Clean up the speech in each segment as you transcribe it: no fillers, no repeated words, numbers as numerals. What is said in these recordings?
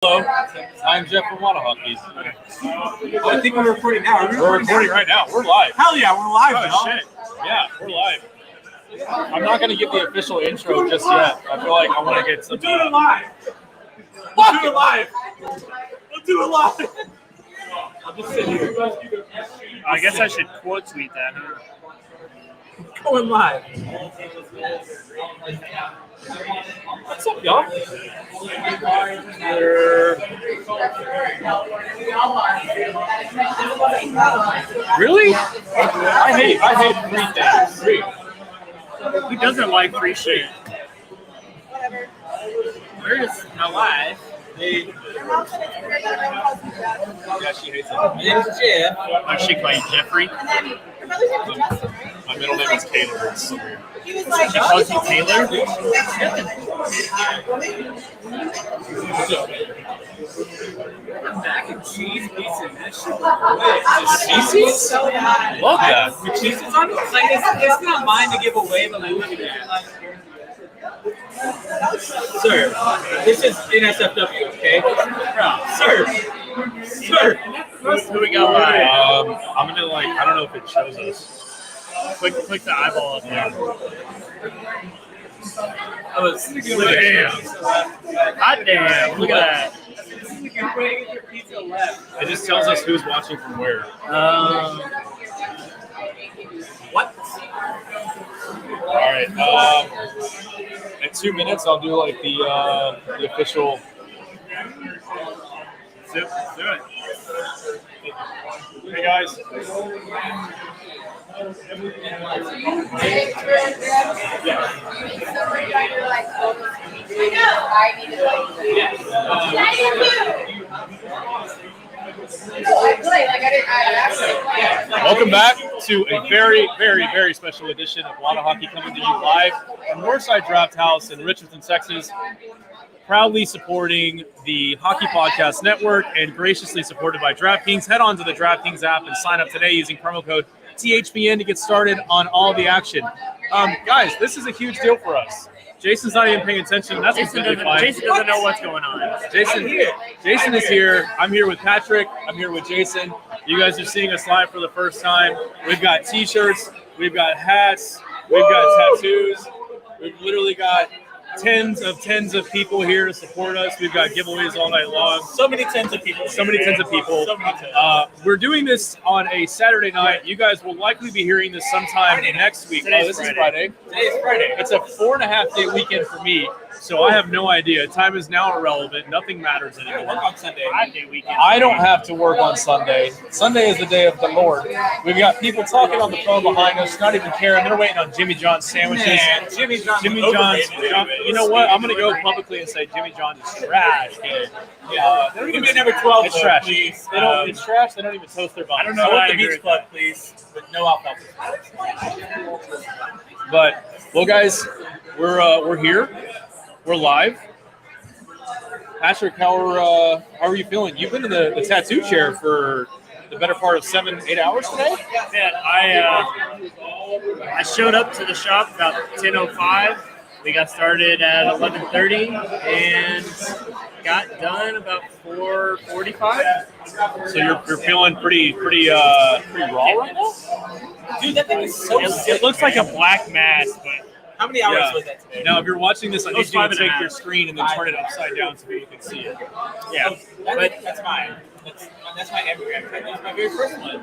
Hello, I'm Jeff from Wannahockeys. I think we're recording now. We're recording right now. We're live. Hell yeah, we're live. Oh, shit. Yeah, we're live. I'm not going to give the official intro just yet. I feel like I want to get some. We'll do it live. We'll do it live. We'll do it live. I'll just sit here. I guess I should quote tweet that. Huh? Going live. What's up, y'all? Really? I hate free things. Who doesn't like free shit? We're just alive. Yeah, she hates it. My name is Jeff. Oh, she call you Jeffrey? My middle name is Taylor. It's so weird. She calls you Taylor? Mac and cheese pizza. That shit. Cece's? Love that. With cheese on it? Like, it's not mine to give away, but like, look at that. Sir, this is NSFW, okay? Sir. Who we got live? I'm gonna I don't know if it shows us. Click the eyeball up there. Damn. Hot damn, look at that. It just tells us who's watching from where. What? All right. In 2 minutes, I'll do like the official. Do it. Hey guys. Welcome back to a very, very, very special edition of Wannahocking coming to you live from Northside Draft House in Richardson, Texas. Proudly supporting the Hockey Podcast Network and graciously supported by DraftKings. Head on to the DraftKings app and sign up today using promo code THPN to get started on all the action. Guys, this is a huge deal for us. Jason's not even paying attention, and that's completely fine. Jason doesn't know what's going on. Jason is here. I'm here with Patrick. I'm here with Jason. You guys are seeing us live for the first time. We've got T-shirts. We've got hats. We've got tattoos. We've literally got tens of people here to support us. We've got giveaways all night long. So many tens of people. We're doing this on a Saturday night. You guys will likely be hearing this sometime next week. This is Friday. Today is Friday. It's a 4.5-day weekend for me, so I have no idea. Time is now irrelevant. Nothing matters anymore. Work on Sunday. 5-day weekend. I don't have to work on Sunday. Sunday is the day of the Lord. We've got people talking on the phone behind us, not even caring. They're waiting on Jimmy John's sandwiches. Man, Jimmy John's. You know what? I'm going to go publicly and say Jimmy John's is trash. Yeah. Give me number 12. It's trash. Please. It's trash. They don't even toast their buns. I don't I know. want the Beach Club, please, with no alcohol. But, well, guys, we're here. We're live. Patrick, how are you feeling? You've been in the tattoo chair for the better part of 7-8 hours today? Man, I showed up to the shop about 10:05. We got started at 11:30 and got done about 4:45. So you're feeling pretty raw right now? Dude, that thing is so sick. It looks like a black mask, but How many hours Yeah. was that today? Now, if you're watching this, I need you to 5.5. take your screen and then turn it upside down so you can see it. yeah. That's mine. That's my Epigram. That's my very first one.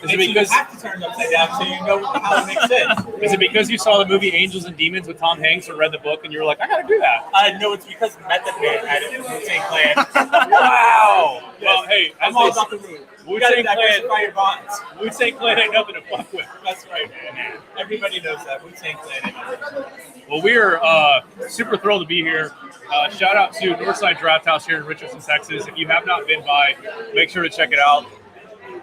Is it because you have to turn it upside down so you know how it makes sense. is it because you saw the movie Angels and Demons with Tom Hanks or read the book and you were like, I gotta do that? No, it's because Method Man had it in Wu-Tang Clan. Wow. Well, hey, I'm all about the move. Wu-Tang Clan. Diversify your bonds. Wu-Tang Clan ain't nothing to fuck with. That's right, man. Everybody knows that. Wu-Tang Clan. Well, we are super thrilled to be here. Shout out to Northside Draft House here in Richardson, Texas. If you have not been by, make sure to check it out.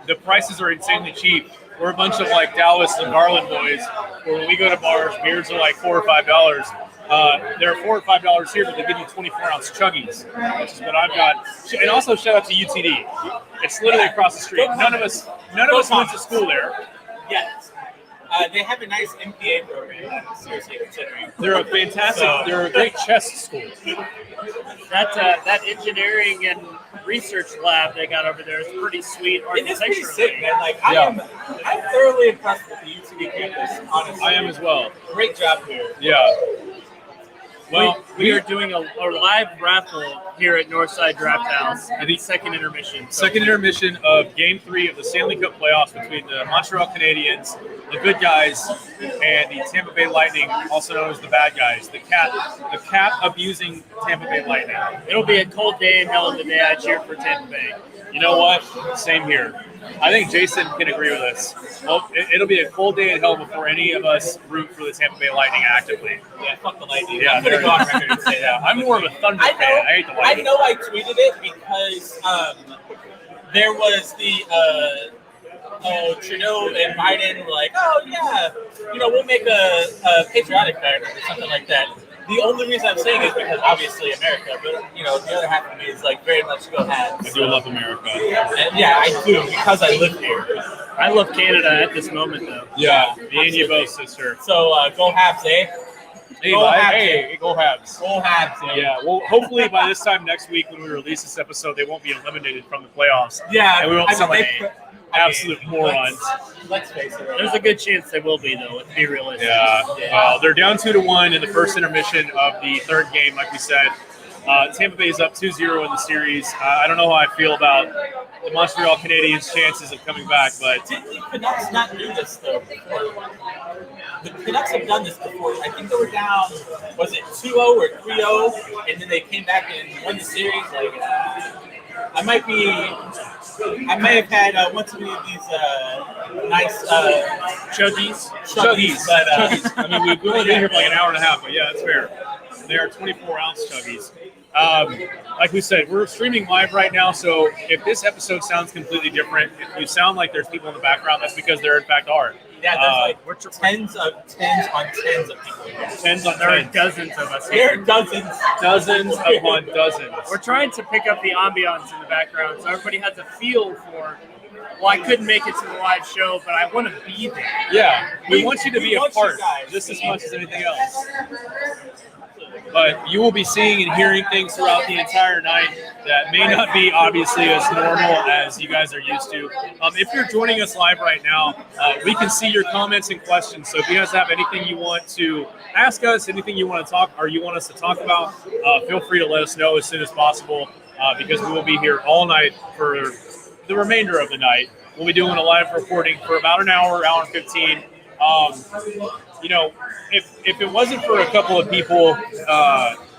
The prices are insanely cheap. We're a bunch of like Dallas and Garland boys, where when we go to bars, beers are like $4 or $5. They're $4 or $5 here, but they give you 24-ounce chuggies, which is what I've got. And also shout out to UTD. It's literally across the street. None of us went to school there. Yes. They have a nice MPA program. I'm seriously considering. They're a fantastic. So- They're a great chess school. That engineering and research lab they got over there is pretty sweet It is pretty architecturally. sick, man. Like Yeah. I'm thoroughly impressed with the UCB campus. Honestly, I am as well. Great job here. Yeah. Well, we are doing a live raffle here at Northside Draft House at the second intermission. So second intermission of Game 3 of the Stanley Cup playoffs between the Montreal Canadiens, the good guys, and the Tampa Bay Lightning, also known as the bad guys. The cat abusing Tampa Bay Lightning. it'll be a cold day in hell the day I cheer for Tampa Bay. You know what? Same here. I think Jason can agree with us. Well, it'll be a cold day in hell before any of us root for the Tampa Bay Lightning actively. Yeah, fuck the Lightning. Yeah, I'm gonna there go it on is. record and say that. I'm more of a Thunder I fan. know. I hate the I Lightning. know. I tweeted it because there was the Trudeau and Biden were like, oh yeah, we'll make a patriotic garden or something like that. The only reason I'm saying is because obviously America, but the other half of me is like very much go Habs. I do love America. And yeah, I do because I live here. I love Canada at this moment, though. Yeah, me and you both, sister. So go Habs, eh? Hey, Go Habs. hey, go Habs. Go Habs, eh? Yeah, well, hopefully by this time next week when we release this episode, they won't be eliminated from the playoffs. Yeah, And we won't sound like they- absolute morons. Let's face it. There's a good chance they will be, though. Let's be realistic. Yeah, they're down 2-1 in the first intermission of the third game, like we said. Tampa Bay's up 2-0 in the series. I don't know how I feel about the Montreal Canadiens' chances of coming back, but Didn't the Canucks not do this though before? The Canucks have done this before. I think they were down, was it 2-0 or 3-0, and then they came back and won the series. Like, I may have had one too many of these nice Chuggies. chuggies, but Chuggies. I mean, we've only been here for like an hour and a half, but yeah, that's fair. They are 24-ounce Chuggies. Like we said, we're streaming live right now, so if this episode sounds completely different, if you sound like there's people in the background, that's because there in fact are. yeah, there's like we're tens on tens of people. Tens on There are tens. dozens of us There are here. dozens upon dozens. We're trying to pick up the ambiance in the background so everybody has a feel for, well, I couldn't make it to the live show, but I want to be there. Yeah, we want you to we be a want you part guys. just as much as anything else. But you will be seeing and hearing things throughout the entire night that may not be obviously as normal as you guys are used to. If you're joining us live right now, we can see your comments and questions. So if you guys have anything you want to ask us, anything you want to talk or you want us to talk about, feel free to let us know as soon as possible because we will be here all night for the remainder of the night. We'll be doing a live recording for about an hour and 15. If it wasn't for a couple of people,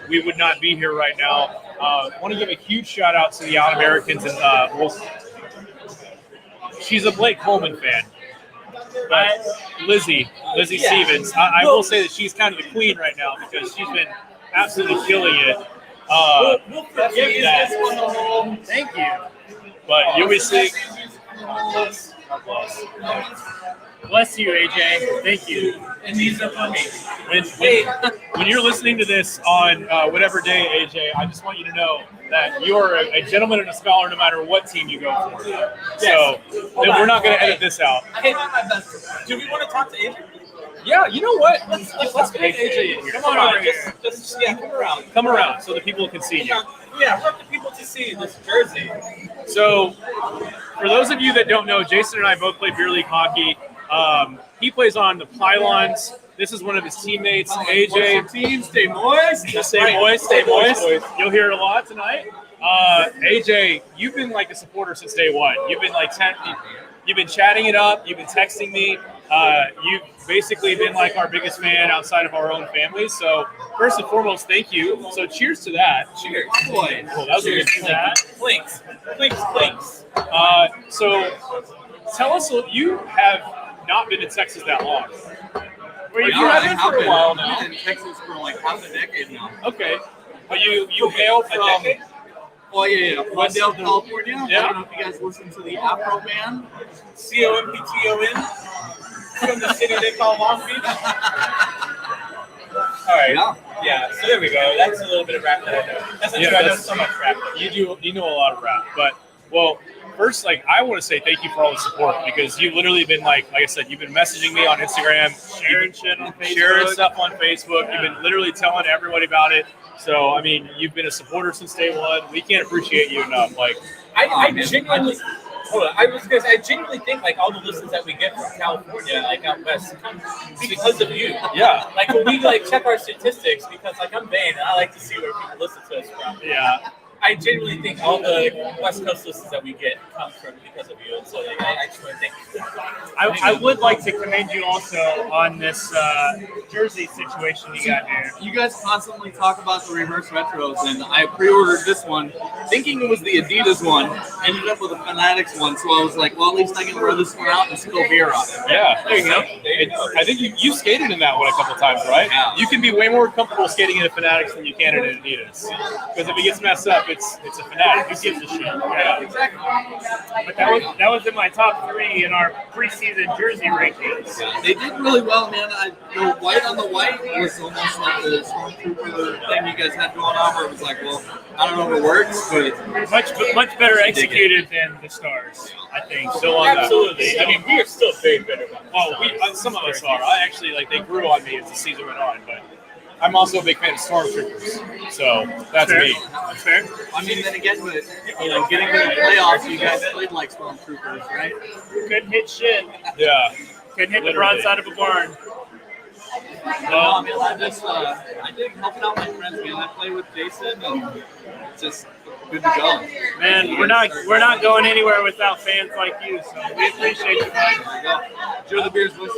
we would not be here right now. I want to give a huge shout out to the Out Americans and she's a Blake Coleman fan. But Lizzie Stevens, I will say that she's kind of the queen right now because she's been absolutely killing it. We'll forgive that. Thank you. But you'll be seeing. God bless. Bless you, AJ. Thank you. And these are for me. When you're listening to this on whatever day, AJ, I just want you to know that you're a gentleman and a scholar no matter what team you go for. So we're not going to edit this out. Hey, do we want to talk to AJ? Yeah, you know what? Let's get AJ in here. Come on over here. Just come around. Come around so the people can see you. Yeah, for the people to see this jersey. So, for those of you that don't know, Jason and I both play beer league hockey. He plays on the Pylons. This is one of his teammates, AJ. Team, stay moist. Just stay moist, stay moist. You'll hear it a lot tonight. AJ, you've been like a supporter since day one. You've been like you've been chatting it up. You've been texting me. You've basically been like our biggest fan outside of our own families. So first and foremost, thank you. So cheers to that. Cheers. Boy, cool. That was a good Cheers to that. Clinks. So tell us, you have not been in Texas that long. Or you have been for a while now. I've been in Texas for like half a decade now. Okay. But you hail from Oh yeah, Glendale, California. Yeah. I don't know if you guys listen to the Afro band. COMPTON from the city they call Long Beach. All right. Yeah. So there we go. That's a little bit of rap that I know. That's not true. I know so much rap. you know a lot of rap. But well, first, like, I want to say thank you for all the support because you've literally been like I said, you've been messaging me on Instagram, Sharing shit on Facebook. sharing stuff on Facebook. You've been literally telling everybody about it. So, I mean, you've been a supporter since day one. We can't appreciate you enough. Like, I genuinely, hold on, I was because I genuinely think like all the listens that we get from California, like out west, come because of you. yeah, Like when we like check our statistics, because like I'm vain and I like to see where people listen to us from. yeah. I genuinely think all the West Coast listens that we get come from because of you, and so like, I just want to thank you. I would like to commend you also on this jersey situation you got here. You guys constantly talk about the reverse retros, and I pre-ordered this one thinking it was the Adidas one. Ended up with a Fanatics one, so I was like, well, at least I can wear this one out and spill beer on it. Yeah, There you go. I think you skated in that one a couple times, right? Yeah. You can be way more comfortable skating in a Fanatics than you can in an Adidas. Because if it gets messed up, it's a Fanatic. Who gives a shit? Yeah. Exactly. But that was in my top 3 in our preseason jersey rankings. They did really well, man. The white on the white was almost like the Stormtrooper thing you guys had going on, where it was like, well, I don't know if it works, but Much better executed than the Stars, I think. Still on that. Absolutely. I mean, we are still very bitter about this. Oh, some of us are. I actually they grew on me as the season went on, but I'm also a big fan of Stormtroopers, so that's Fair. me. That's fair. I mean, then again, with getting to the playoffs, you guys played like Stormtroopers, right? Couldn't hit shit. Yeah. Couldn't hit the Literally. broadside of a barn. No, man, I dig helping out my friends, man. I play with Jason, and it's just good to go. Man, we're not going anywhere without fans like you, so we appreciate you, guys. There you go. Enjoy the beers, boys.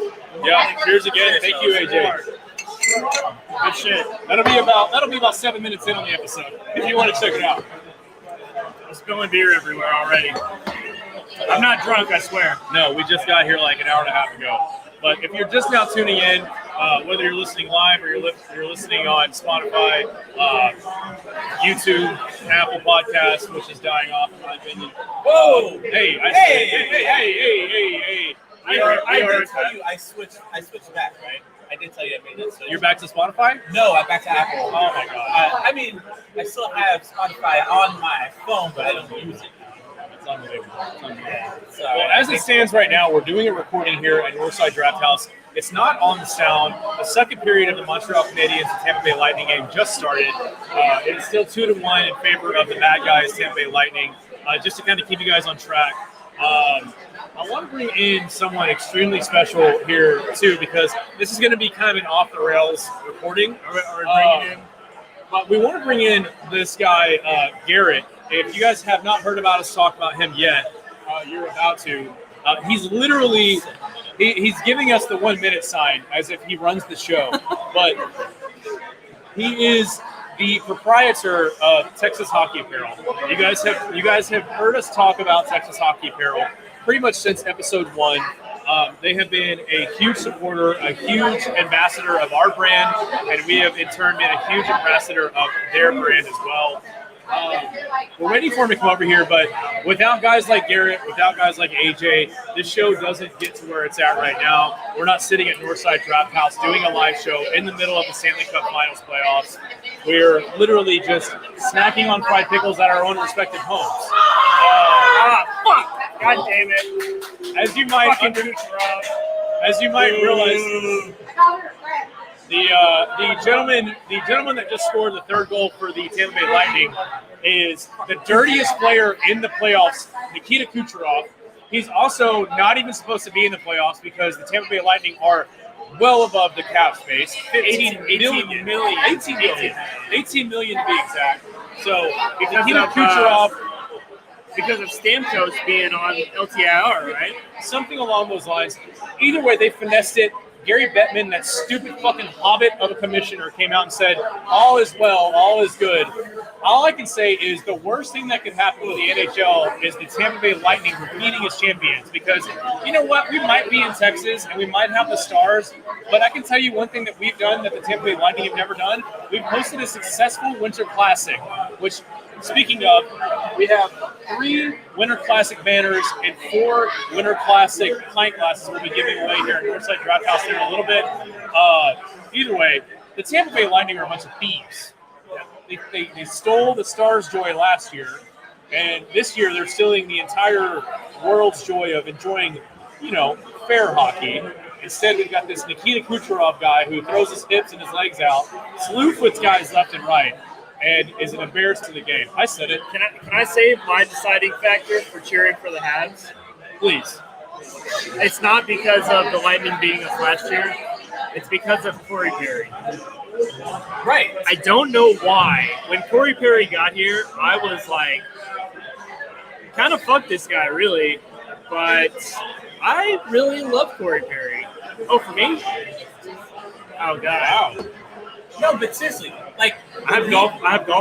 Yeah. Cheers again. Thank you, AJ. Good shit. That'll be about 7 minutes in on the episode. If you want to check it out. I'm spilling beer everywhere already. I'm not drunk, I swear. No, we just got here like an hour and a half ago. But if you're just now tuning in, whether you're listening live or you're listening on Spotify, YouTube, Apple Podcasts, which is dying off in my opinion. Whoa! Hey, hey. I did tell you I switched back, right? I did tell you I made that switch. You're back to Spotify? No, I'm back to Apple. Oh my god. I mean, I still have Spotify on my phone, but I don't use it. It's unbelievable. So, Well, as it stands right now, we're doing a recording here at Northside Draft House. It's not on the sound. The second period of the Montreal Canadiens and Tampa Bay Lightning game just started. It is still 2-1 in favor of the bad guys, Tampa Bay Lightning. Just to kind of keep you guys on track, I want to bring in someone extremely special here too, because this is going to be kind of an off the rails recording. But we want to bring in this guy, Garrett. If you guys have not heard about us talk about him yet, you're about to. He's literally, he's giving us the 1 minute sign as if he runs the show. But he is the proprietor of Texas Hockey Apparel. You guys have heard us talk about Texas Hockey Apparel pretty much since episode 1. They have been a huge supporter, a huge ambassador of our brand, and we have in turn been a huge ambassador of their brand as well. We're waiting for him to come over here, but without guys like Garrett, without guys like AJ, this show doesn't get to where it's at right now. We're not sitting at Northside Draft House doing a live show in the middle of the Stanley Cup Finals playoffs. We're literally just snacking on fried pickles at our own respective homes. Fuck! God damn it. As you might realize, the gentleman that just scored the third goal for the Tampa Bay Lightning is the dirtiest player in the playoffs, Nikita Kucherov. He's also not even supposed to be in the playoffs because the Tampa Bay Lightning are well above the cap space. 18 million to be exact. So Nikita Kucherov, because of Stamkos being on LTIR, right? something along those lines. Either way, they finessed it. Gary Bettman, that stupid fucking hobbit of a commissioner, came out and said, all is well, all is good. All I can say is the worst thing that could happen with the NHL is the Tampa Bay Lightning repeating as champions, because you know what? We might be in Texas and we might have the Stars, but I can tell you one thing that we've done that the Tampa Bay Lightning have never done. We've hosted a successful Winter Classic, which, speaking of, we have 3 Winter Classic banners and 4 Winter Classic pint glasses we'll be giving away here at Northside Draft House in a little bit. Either way, the Tampa Bay Lightning are a bunch of thieves. They stole the Stars' joy last year, And this year, they're stealing the entire world's joy of enjoying, fair hockey. Instead, we've got this Nikita Kucherov guy who throws his hips and his legs out, slew foots guys left and right, and is an embarrassment to the game. I said it. Can I say my deciding factor for cheering for the Habs? Please. It's not because of the Lightning beating us last year. It's because of Corey Perry. Right. I don't know why. When Corey Perry got here, I was like, kind of fuck this guy, really. But I really love Corey Perry. Oh, for me? Oh, God. Wow. No, but seriously, like I have golf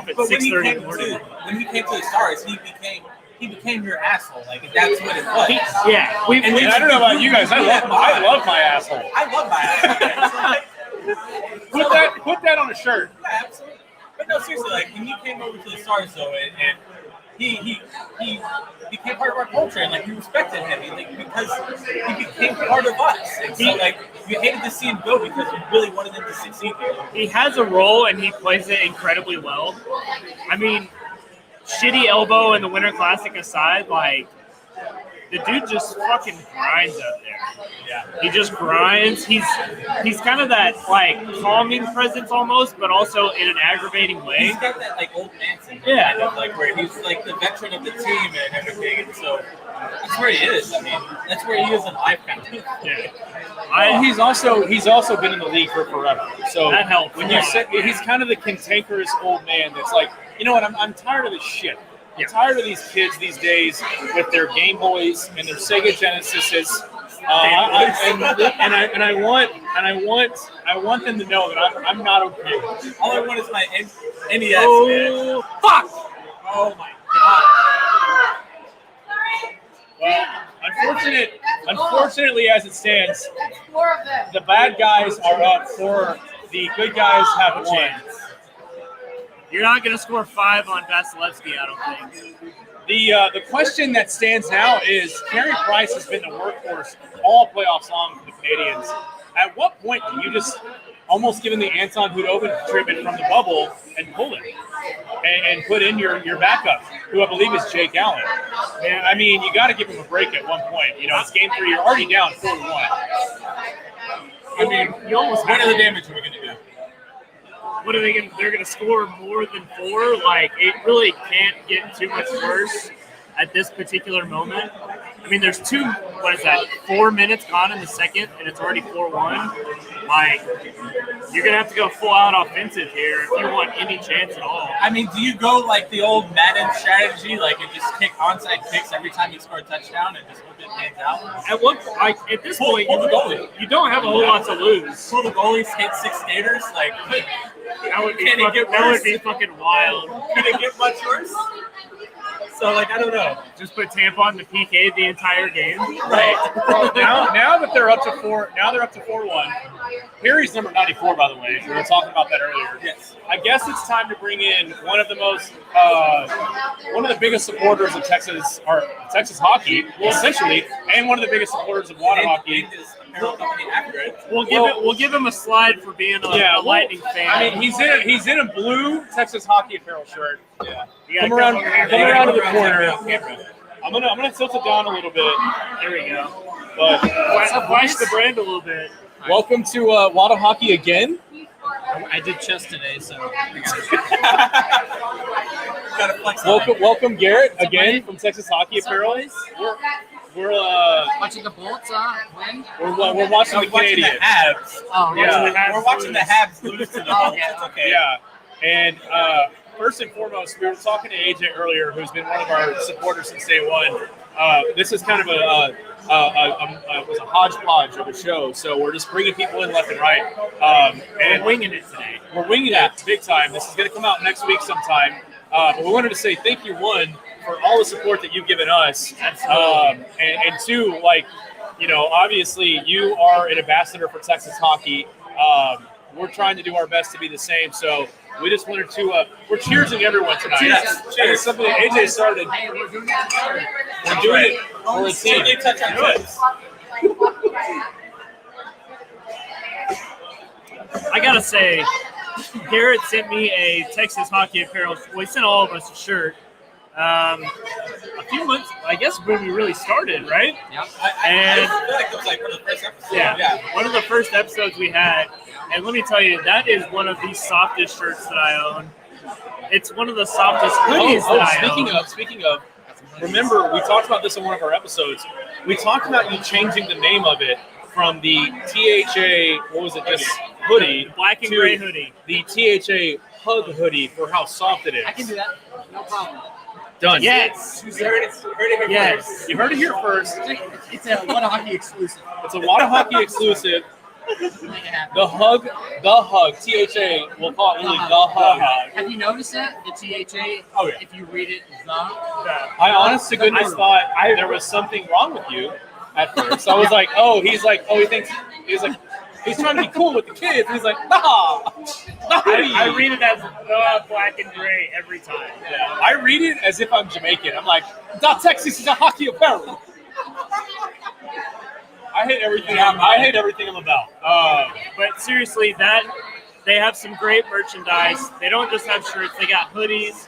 at but when he 6:30 in came the morning. when he came to the Stars, he became your asshole. Like that's what it was. Yeah. And I don't know about you guys. I love my asshole. I love my asshole. Put that on a shirt. Yeah, absolutely. But no, seriously, like when you came over to the Stars, though, and he became part of our culture, and like we respected him, because he became part of us. And so, like, we hated to see him go because we really wanted him to succeed here. He has a role and he plays it incredibly well. I mean, shitty elbow in the Winter Classic aside, like, the dude just fucking grinds out there. Yeah. He just grinds. He's kind of that, like, calming presence almost, but also in an aggravating way. He's got that like old man syndrome, Yeah. kind of, like where he's like the veteran of the team and everything, and so that's where he is. I mean, that's where he is in life, kind of. Yeah. Well, he's also been in the league for forever. So That helps. when you say he's kind of the cantankerous old man that's like, you know what, I'm tired of this shit. I'm tired of these kids these days with their Game Boys and their Sega Genesises. And I want them to know that I'm not okay. All I want is my NES. Oh, fuck! Oh my god. Well, unfortunately, as it stands, the bad guys are up 4. The good guys have a chance. You're not going to score 5 on Vasilevsky, I don't think. The question that stands now is Carey Price has been the workhorse all playoffs long for the Canadians. At what point do you just almost give him the Anton Hudobin treatment from the bubble and pull him and put in your backup, who I believe is Jake Allen? And I mean, you got to give him a break at one point. It's game 3. You're already down 4-1. I mean, You almost what have are to- the damage we're gonna do? What are they going to? They're going to score more than 4. Like, it really can't get too much worse at this particular moment. I mean, there's 4 minutes gone in the second, and it's already 4-1. Like, you're going to have to go full out offensive here if you want any chance at all. I mean, do you go like the old Madden strategy, like and just kick onside kicks every time you score a touchdown and just hope it pans out? At this point, pull the goalie. you don't have a whole lot to lose. Pull the goalies, hit 6 skaters, like That would be Can it get that would worse? be fucking wild. could it get much worse? So like I don't know. Just put Tampa on the PK the entire game. Right. now that they're up to 4-1. Perry's number 94, by the way. We were talking about that earlier. Yes. I guess it's time to bring in one of the biggest supporters of Texas hockey, essentially, and one of the biggest supporters of water hockey. And his apparel company accurate. We'll give him a slide for being a Lightning fan. I mean, he's in a blue Texas hockey apparel shirt. Yeah. You gotta Come around to the corner. Camera. I'm gonna tilt it down a little bit, There we go. but Flash the brand a little bit. welcome to Wada Hockey again. I did chest today, so Gotta flex on that. Welcome Garrett again from Texas Hockey Apparel. We're watching the Bolts win. we're watching the Watching the Canadians. Habs. Oh, Yeah. We're watching the Habs lose to the Bolts. It's okay. Yeah, and first and foremost, we were talking to AJ earlier, who's been one of our supporters since day one. This is kind of was a hodgepodge of a show, so we're just bringing people in left and right. And We're winging it today. we're winging it big time. This is going to come out next week sometime. But we wanted to say thank you, one, for all the support that you've given us. And two, obviously you are an ambassador for Texas hockey. We're trying to do our best to be the same. So we just wanted to, we're cheersing everyone tonight. Yes, That cheers. is something that AJ started. We're doing it for a team. They touch on tips. I gotta say, Garrett sent me a Texas Hockey Apparel. Well, he sent all of us a shirt. A few months, I guess, when we really started, right? Yep. And- I feel like it was like one of the first episodes. Yeah. One of the first episodes we had, and let me tell you, that is one of the softest shirts that I own. It's one of the softest hoodies that I own. Speaking of, remember we talked about this in one of our episodes. We talked about you changing the name of it from the THA, what was it, just hoodie, Black and to gray hoodie. the THA hug hoodie for how soft it is. I can do that. No problem. Done. Yes. You heard it here Yes. first. You heard it here first. It's a What a Hockey exclusive. It's a Wada Hockey exclusive. Make it happen. The hug, THA, we'll call it really the hug. Have you noticed that? The THA, Oh, yeah. if you read it, the. I honest to goodness thought there was something wrong with you at first. I was like, he's trying to be cool with the kids. He's like, nah. I read it as black and gray every time. Yeah. I read it as if I'm Jamaican. I'm like, Da Texas is a hockey apparel. I hate everything. I hate everything I'm about. But seriously, they have some great merchandise. They don't just have shirts; they got hoodies.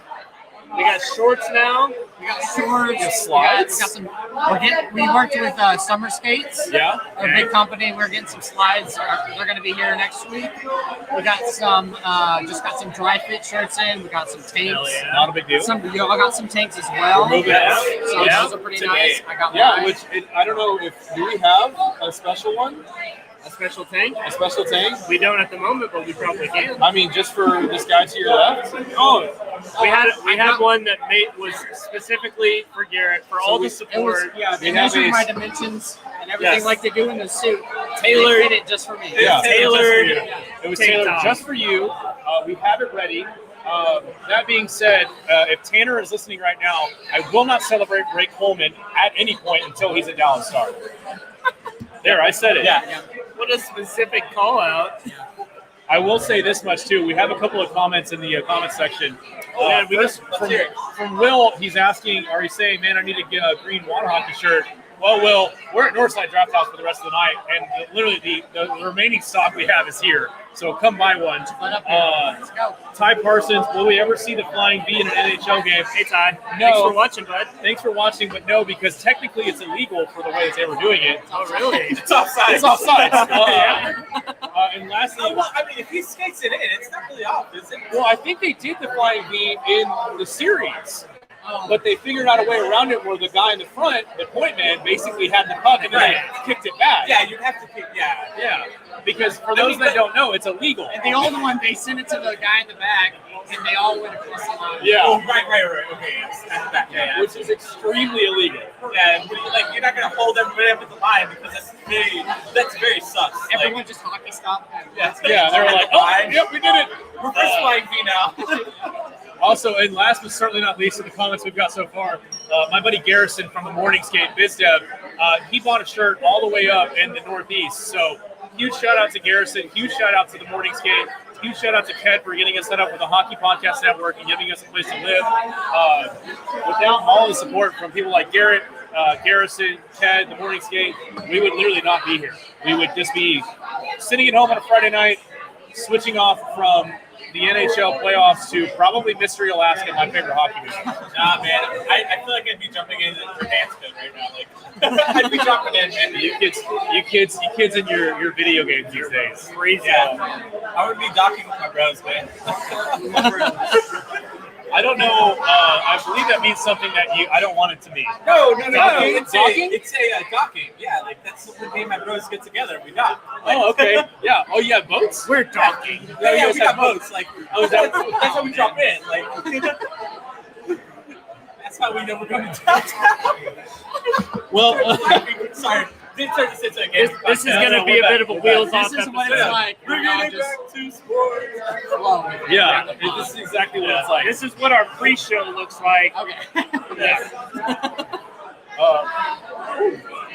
We got shorts now. We got shorts. Yeah, slides. We got some. We worked with Summer Skates. Yeah. A big company. We're getting some slides. They're going to be here next week. We got some. Just got some dry fit shirts in. We got some tanks. Hell yeah. Not a big deal. I got some tanks as well. We're moving out. So Yeah. those are pretty nice. I got Yeah, mine. I don't know do we have a special one? A special tank. A special tank? We don't at the moment, but we probably can. I mean, just for this guy to your left? Oh, we had one that was specifically for Garrett for all the It was, support. We they have measured a- my dimensions and everything Yes. like they do in the suit. Tailored- They fit it just for me. Yeah. Tailored. It was Tank tailored top. just for you. We have it ready. That being said, if Tanner is listening right now, I will not celebrate Ray Coleman at any point until he's a Dallas Star. There, I said it. Yeah. What a specific call out. I will say this much too. We have a couple of comments in the comment section. Man, we First, just- from, from Will, he's asking, are you saying, man, I need to get a green water hockey shirt? Well, Will, we're at Northside Draft House for the rest of the night, and literally the remaining stock we have is here. So come buy one. Put up here. Let's go. Ty Parsons, will we ever see the Flying V in an NHL game? Hey, Ty. No. Thanks for watching, bud. Thanks for watching, but no, because technically it's illegal for the way that they were doing it. Oh, really? It's offside. It's offside. Yeah. And lastly, Oh, well, I mean, if he skates it in, it's not really off, is it? well, I think they did the Flying V in the series. Oh, But they figured out a way around it where the guy in the front, the point man, basically had the puck and then Right. they kicked it back. Yeah, you'd have to kick. Yeah. Yeah. Because for those that don't know, it's illegal. and the old one, they sent it to the guy in the back, and they all went across the line. Yeah. Oh, right. Okay, yes, that's that. Yeah. Which is extremely illegal. Yeah, but you're not gonna hold everybody up at the line because that's very sus. Everyone just hockey stopped. Yeah, Yeah, they were like, oh, yep, we did it. we're first flying V now. Also, and last but certainly not least, in the comments we've got so far, my buddy Garrison from the Morning Skate BizDev, he bought a shirt all the way up in the Northeast. So huge shout out to Garrison, huge shout out to the Morning Skate, huge shout out to Ted for getting us set up with the Hockey Podcast Network and giving us a place to live. Without all the support from people like Garrett, Garrison, Ted, the Morning Skate, we would literally not be here. We would just be sitting at home on a Friday night, switching off from the NHL playoffs to probably Mystery Alaska, my favorite hockey movie. Nah, man, I feel like I'd be jumping in for dance code right now. Like, I'd be jumping in, man. You kids in your video games these days. Crazy. Yeah, I would be docking with my bros, man. I don't know. I believe that means something that I don't want it to mean. No. Docking? It's a docking. Yeah, like that's what me and my bros get together. We dock. Like, Oh, okay. Yeah. Oh, you have boats? We're talking. Yeah, you we guys got have boats. Like, that's how we drop in. Like, that's how we know we're going to downtown. Well, Sorry, didn't turn this into a game. This is going to be a bit of a wheels off This is what episode. it's like. Bringing You know, it just back to sports. flow. yeah. This is exactly what it's like. This is what our pre-show looks like. Okay. Yeah. Uh,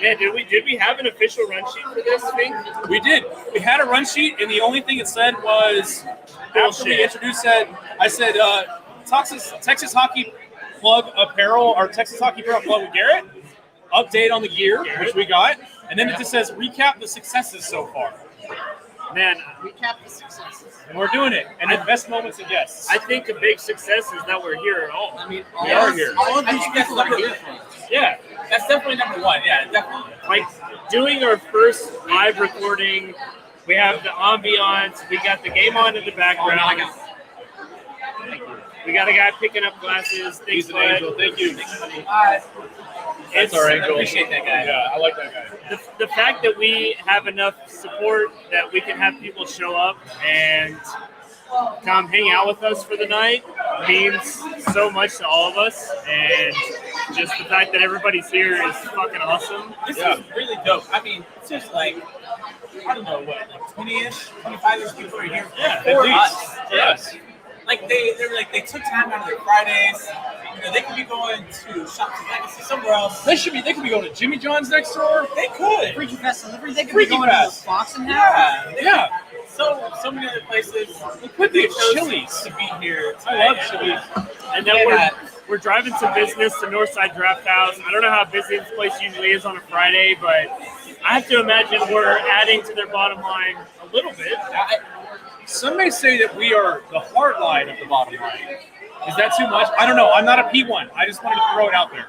Man, did we have an official run sheet for this thing? we did. We had a run sheet, and the only thing it said was after we Bullshit. introduced I said Texas Hockey Plug Apparel or Texas Hockey Apparel Plug with Garrett. Update on the gear, which we got, and then it just says recap the successes so far. Man, Recap the successes. And we're doing it. And the best moments and guests. I think a big success is that we're here at all. I mean, We are here. All of I these think people that's are number here. for us. Yeah, That's definitely number one. Yeah, definitely. like doing our first live recording. We have the ambiance. We got the game on in the background. We got a guy picking up glasses. He's Thanks, an bud. angel. Thank you. It's, That's our angel. appreciate that guy. Yeah, I like that guy. the fact that we have enough support that we can have people show up and come hang out with us for the night means so much to all of us. And just the fact that everybody's here is fucking awesome. This Yeah. is really dope. I mean, it's just like, I don't know what, like 20-ish, 25-ish people are here Yeah, for At least. us. Yes. Like they took time out of their Fridays. You know, they could be going to Shops of Legacy somewhere else. They could be going to Jimmy John's next door. They could. Freaky Fest delivery. They could Freaky be going Fest. to the Fox and House. Yeah. Yeah. So many other places. It could be They chose Chili's. to be here. I love tonight. Chili's. And then we're driving some business to Northside Draft House. I don't know how busy this place usually is on a Friday, but I have to imagine we're adding to their bottom line a little bit. Some may say that we are the hard line of the bottom line. Is that too much? I don't know. I'm not a P1. I just wanted to throw it out there.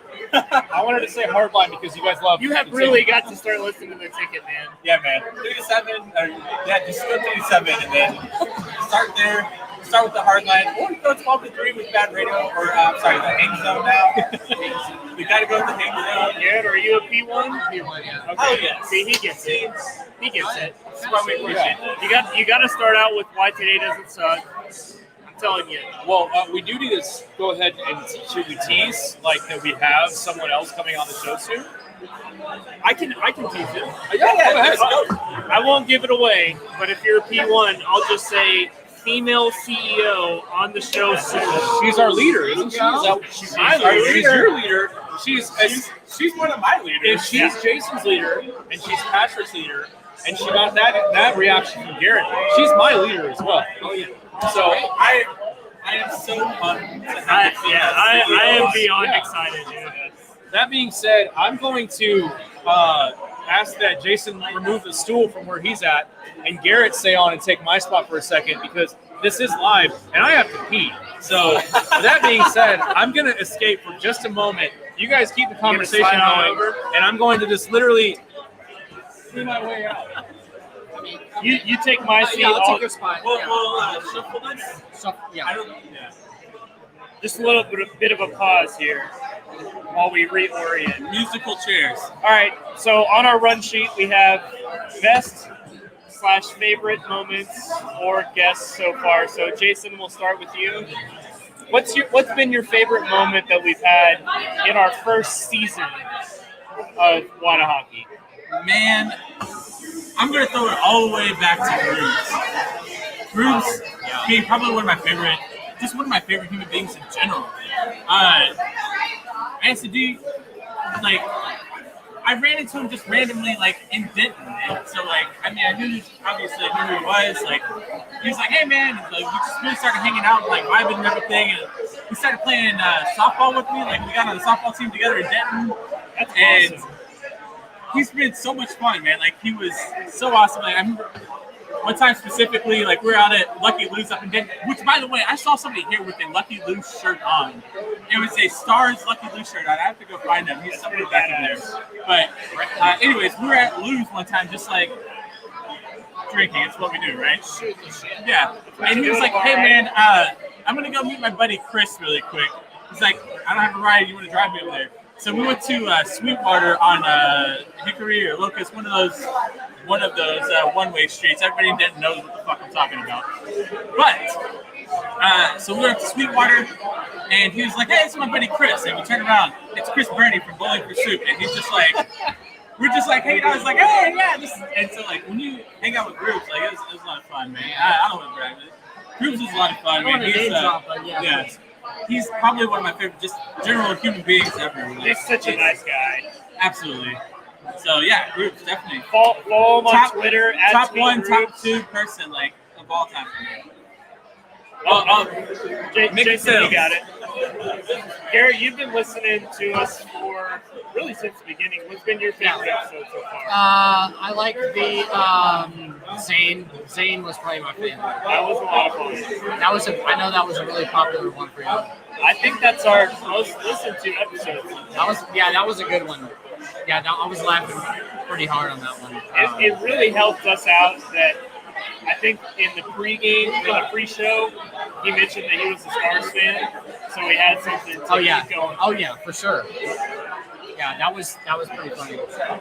I wanted to say hard line because you guys love. You have the really ticket. got to start listening to the ticket, man. Yeah, man. 3 to 7. Just go 3 to 7 and then start there. Start with the hard line. Or you go 12 to 3 with bad radio. Or, I'm sorry, the hang zone now. We got to go to the hang zone. Garrett, are you a P1? P1, yeah. Okay. Oh, yeah. See, he gets it. He gets it. That's why we appreciate that. You got to start out with why today doesn't suck. I'm telling you. Well, we do need to go ahead and should we tease like that we have someone else coming on the show soon? I can tease it. Yeah, go ahead. I won't give it away, but if you're a P1, I'll just say female CEO on the show soon. She's our leader, isn't she? Is that, She's my leader. She's your leader. She's one of my leaders. If she's Jason's leader and she's Patrick's leader, and she got that reaction from Garrett, she's my leader as well. Oh, yeah. So I am so pumped. I am beyond Yeah. excited, dude. that being said, I'm going to ask that Jason remove the stool from where he's at, and Garrett stay on and take my spot for a second because this is live and I have to pee. So with that being said, I'm gonna escape for just a moment. You guys keep the conversation slide on going, over? and I'm going to just literally see my way out. You take my seat. Yeah, I'll I'll- take your spot. We'll Yeah. shuffle this. So, yeah. I don't know. Just a little bit of a pause here while we reorient. Musical chairs. All right, so on our run sheet we have best/favorite moments or guests so far. So Jason, we'll start with you. What's been your favorite moment that we've had in our first season of Wada Hockey? Man, I'm going to throw it all the way back to Grooves. Grooves being probably one of my favorite human beings in general. SD, like, I ran into him just randomly, like, in Denton. And so, like, I mean, I knew who he was. Like, he was like, hey, man. And, like, we just really started hanging out and, like, vibing and everything. And he started playing softball with me. Like, we got on the softball team together in Denton. That's And awesome. he's been so much fun, man. Like, he was so awesome. Like, I remember one time specifically, like, we were out at Lucky Lou's up in Denton, which, by the way, I saw somebody here with a Lucky Lou shirt on. It was a Stars Lucky Lou shirt on. I have to go find him. He's somebody back in there. But, anyways, we were at Lou's one time just, like, drinking. It's what we do, right? Yeah. And he was like, hey, man, I'm going to go meet my buddy Chris really quick. He's like, I don't have a ride. You want to drive me over there? So we went to Sweetwater on Hickory or Locust, one of those one-way streets. Everybody in Denton knows what the fuck I'm talking about. But so we went to Sweetwater, and he was like, "Hey, it's my buddy Chris." And we turned around, it's Chris Burney from Bowling for Soup, and he's just like, we're just like hanging out. It's like, "Hey, yeah." And so like when you hang out with groups, like it was a lot of fun, man. I don't want to brag, but groups is a lot of fun, I don't man. want to name drop, but yeah. He's probably one of my favorite, just general human beings ever. Like, He's such a nice guy. Absolutely. So yeah, groups definitely. Follow him on Twitter at top Tweet one, Groups. top two person like of all time for me. Jason, you got it. Garrett, you've been listening to us for really since the beginning. What's been your favorite episode so far? I like the Zane was probably my favorite. That was a lot of fun. I know that was a really popular one for you. I think that's our most listened to episode. That was a good one. Yeah, I was laughing pretty hard on that one. It really helped us out that I think in the pre-game, in the pre-show, he mentioned that he was a Stars fan, so we had something to keep going. Oh yeah, for sure. Yeah, that was pretty funny.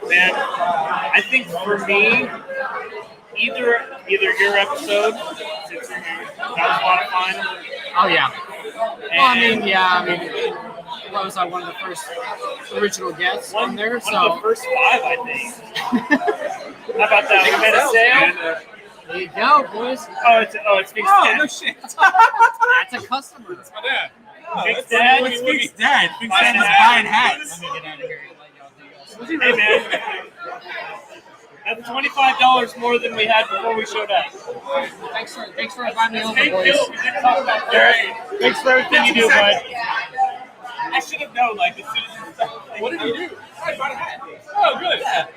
Man, I think for me, either your episode, since you're here, that was a lot of fun. Oh yeah. Well, what was I, one of the first original guests on there? One of the first 5, I think. How about that? We made a sale. There you go, boys. It's Big Dad. no shit. That's a customer. That's my dad. Big Dad. What's Big Dad? Big My Dad is dad. buying hats. Let me get out of here and let y'all do this. Hey, man. That's $25 more than we had before we showed up. Thanks for inviting me over, Thank boys. you. We didn't talk about that. Thanks for everything you do, bud. I should have known, like, as soon as What did you do? I bought a hat. Oh, good. Yeah.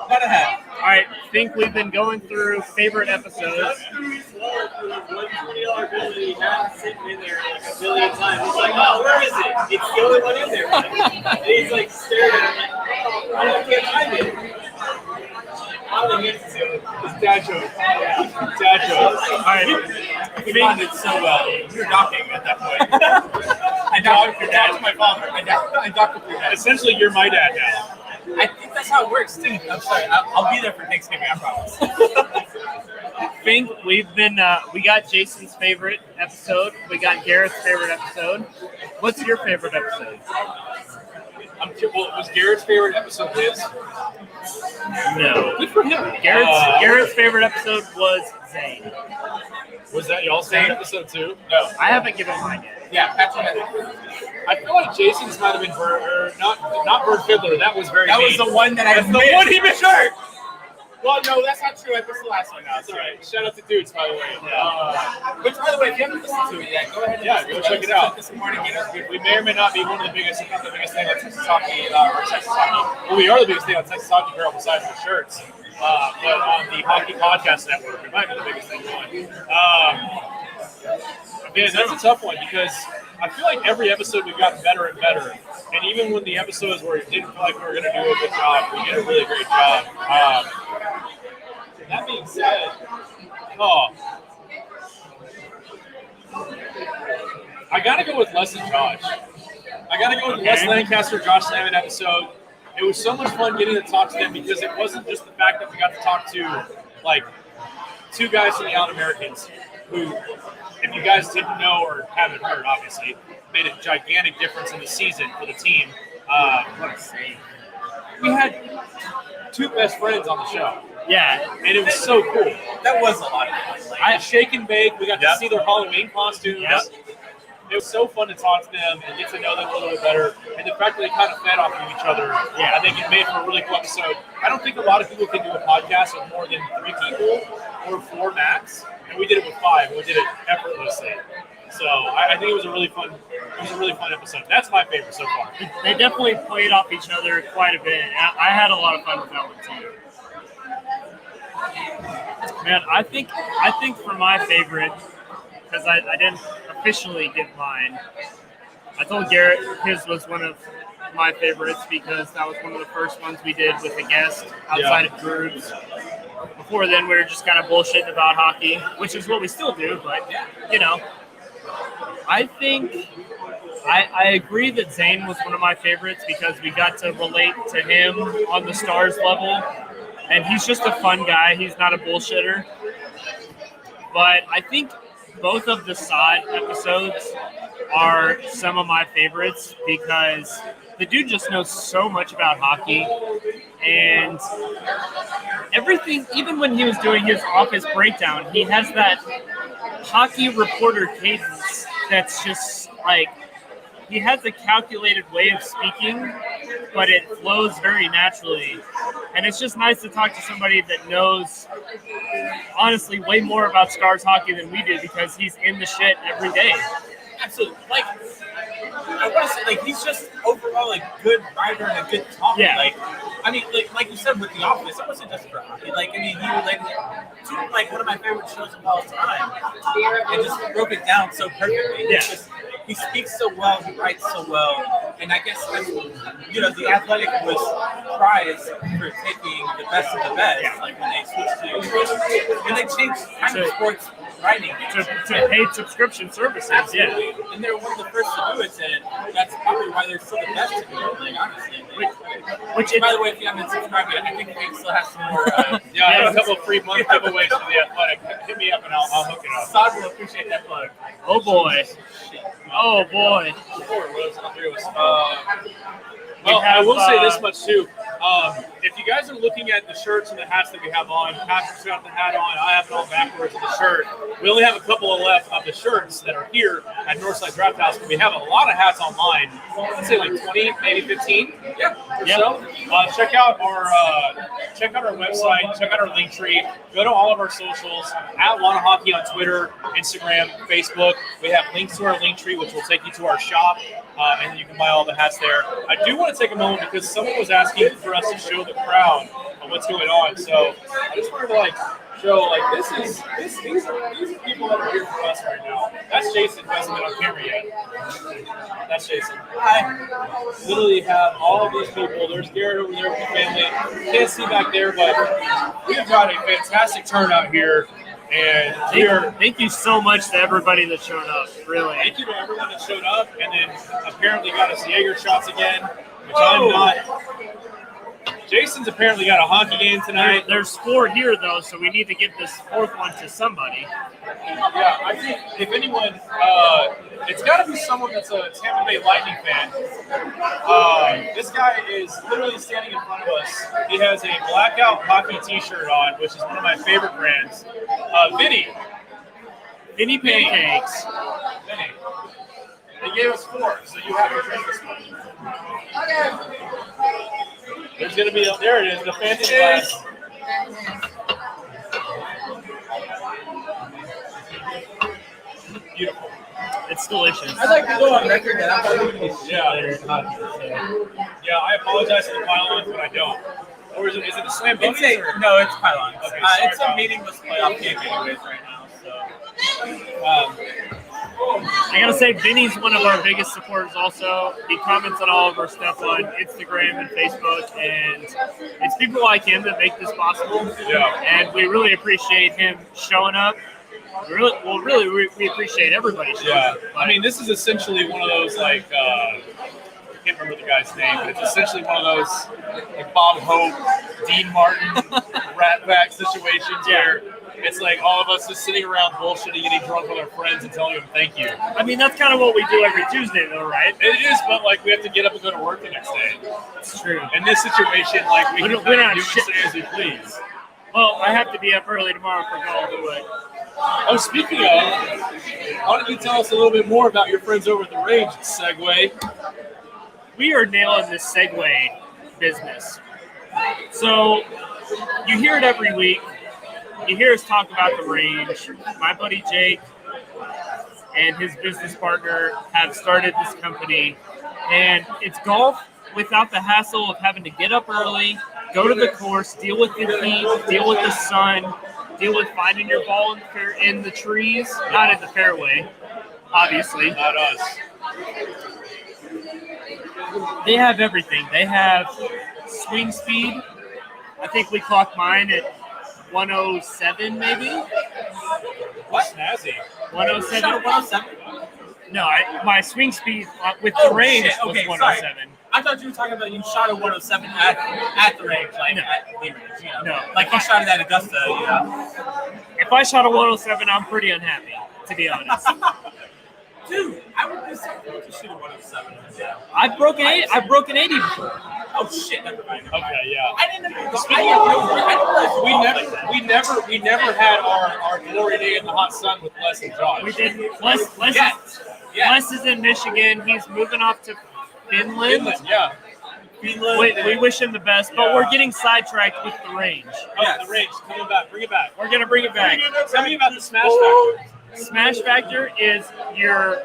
Bought a hat. All right, I think we've been going through favorite episodes. $120 bill that he had sitting in there like a billion times. He's like, oh, where is it? It's the only one in there. And he's like staring at it, like, I can't find it. Finally gets to it. It's dad jokes. Dad jokes. All right, We bonded so well. We were docking at that point. I docked with your dad. My father. I docked with your dad. Essentially, you're my dad now. I think that's how it works, too. I'm sorry. I'll be there for Thanksgiving, I promise. I think we got Jason's favorite episode. We got Garrett's favorite episode. What's your favorite episode? Well, was Garrett's favorite episode his? No. Good for him. Garrett's favorite episode was Zane. Was that y'all's favorite episode too? No. I haven't given mine yet. Yeah, Patrick had it. I feel like Jason's might have been not Bird Fiddler. That was very That mean. was the one that I That's the missed. one he missed. Well, no, that's not true. I missed the last one now. That's all right. Shout out to Dudes, by the way. Which, by the way, if you haven't listened to it yet, go ahead and Yeah, listen go to check it out. This morning, We may or may not be one of the biggest, if not the biggest thing on Texas hockey, or Texas hockey. Well, we are the biggest thing on Texas Hockey Apparel besides the shirts. But on the Hockey Podcast Network, we might be the biggest thing going. Yeah, that's a tough one because I feel like every episode we've gotten better and better. And even when the episodes where it didn't feel like we were going to do a good job, we did a really great job. That being said, I got to go with Les and Josh. I got to go with Les Lancaster, Josh Salmon episode. It was so much fun getting to talk to them because it wasn't just the fact that we got to talk to, like, 2 guys from the Out Americans who, if you guys didn't know or haven't heard, obviously, made a gigantic difference in the season for the team. What a save. We had 2 best friends on the show. Yeah, And it was so cool. That was a lot of fun. I shake and bake. We got to see their Halloween costumes. Yep. It was so fun to talk to them and get to know them a little bit better. And the fact that they kind of fed off of each other, I think it made for a really cool episode. I don't think a lot of people can do a podcast with more than 3 people or 4 max. And we did it with 5. And we did it effortlessly. So I think it was a really fun episode. That's my favorite so far. they definitely played off each other quite a bit. I had a lot of fun with that one too. Man, I think for my favorite, because I didn't officially give mine, I told Garrett his was one of my favorites because that was one of the first ones we did with a guest outside of groups. Before then, we were just kind of bullshitting about hockey, which is what we still do, but, you know. I think I agree that Zane was one of my favorites because we got to relate to him on the Stars level. And he's just a fun guy. He's not a bullshitter. But I think both of the Sod episodes are some of my favorites because the dude just knows so much about hockey. And everything, even when he was doing his office breakdown, he has that hockey reporter cadence that's just like, he has a calculated way of speaking, but it flows very naturally. And it's just nice to talk to somebody that knows, honestly, way more about Stars hockey than we do because he's in the shit every day. Absolutely. Like, I want to say, like, he's just overall a good writer and a good talker. Yeah. Like, I mean, like you said with The Office, it wasn't just for hockey. Like, I mean, he related to like one of my favorite shows of all time. It just broke it down so perfectly. Yeah. It's just, he speaks so well, he writes so well, and I guess that's, the Athletic was prized for taking the best of the best. Like when they switched when they changed kind of sports writing to paid subscription services. Absolutely. And they're one of the first to do it, and that's probably why they're still the best to do it, like, honestly. Which by the way, if you haven't subscribed yet, I think we still have some more. Yeah, I have a couple of free month giveaways for the Athletic. Hit me up and I'll hook it up. Sod will appreciate that plug. Oh boy. Oh boy. Well, I will say this much too. If you guys are looking at the shirts and the hats that we have on, Patrick's got the hat on, I have it all backwards in the shirt. We only have a couple of left of the shirts that are here at Northside Draft House, but we have a lot of hats online. I'd say like 20, maybe 15. Yeah. So check out our website, check out our link tree, go to all of our socials at Wada Hockey on Twitter, Instagram, Facebook. We have links to our link tree, which will take you to our shop, and you can buy all the hats there. I do want to take a moment because someone was asking for us to show the crowd what's going on. So I just wanted to show these are people that are here for us right now. That's Jason, who hasn't been on camera yet. That's Jason. Hi. Literally have all of these people. There's Garrett over there with the family. Can't see back there, but we have got a fantastic turnout here. And thank you so much to everybody that showed up. Really. Thank you to everyone that showed up, and then apparently got us Jaeger shots again, which I'm not. Jason's apparently got a hockey game tonight. There's 4 here though, so we need to give this 4th one to somebody. Yeah, I think if anyone, it's got to be someone that's a Tampa Bay Lightning fan. This guy is literally standing in front of us. He has a blackout hockey T-shirt on, which is one of my favorite brands. Vinny Pancakes. Vinny. They gave us 4, so you have to drink this one. Okay. There's going to be, there it is, the fancy glass. Beautiful. It's delicious. I'd like to go on record that I'm not doing this Yeah. shit. I apologize for the pylons, but I don't. Or is it a slam dunk? No, it's pylons. Okay, It's a meaningless playoff game anyways right now, so. I gotta say, Vinny's one of our biggest supporters also. He comments on all of our stuff on Instagram and Facebook, and it's people like him that make this possible. Yeah. And we really appreciate him showing up. We appreciate everybody showing up. I mean, this is essentially one of those, I can't remember the guy's name, but it's essentially one of those, Bob Hope, Dean Martin, Rat Pack situations where it's like all of us just sitting around bullshitting, getting drunk with our friends and telling them thank you. I mean, that's kind of what we do every Tuesday, though, right? It is, but we have to get up and go to work the next day. It's true. In this situation, we can we're not do and say as we please. Well, I have to be up early tomorrow for golf, but. Oh, speaking of, why don't you tell us a little bit more about your friends over at the range, Segway? We are nailing this Segway business. So, you hear it every week. You hear us talk about the range. My buddy Jake and his business partner have started this company, and it's golf without the hassle of having to get up early, go to the course, deal with the heat, deal with the sun, deal with finding your ball in the trees, not in the fairway, obviously. Not us. They have everything. They have swing speed. I think we clocked mine at 107 maybe. What? Snazzy. 107. 107? No, my swing speed with the range was 107. Sorry. I thought you were talking about you shot a 107 at the range, at the range, No. Like you shot it at Augusta, If I shot a 107, I'm pretty unhappy, to be honest. Dude, I would be surprised to shoot a 107. Yeah. I've broken 80 before. Oh shit, never mind. Okay, yeah. I didn't know. We never had our glory day in the hot sun with Les and Josh. We did. Les is in Michigan. He's moving off to Finland. Yeah. We wish him the best, but we're getting sidetracked with the range. Oh, the range. Coming back. Bring it back. We're gonna bring it back. Tell me about the smash factor. Smash factor is your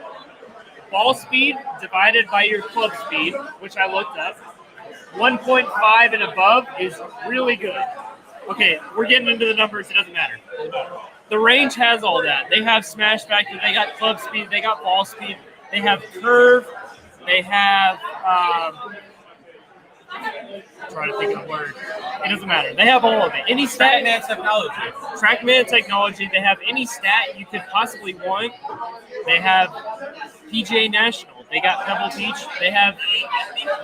ball speed divided by your club speed, which I looked up. 1.5 and above is really good. Okay, we're getting into the numbers. It doesn't matter. The range has all that. They have smash factor. They got club speed. They got ball speed. They have curve. They have. Trying to think of a word. It doesn't matter. They have all of it. Any stat. Trackman technology. TrackMan technology. They have any stat you could possibly want. They have PGA National. They got Pebble Beach. They have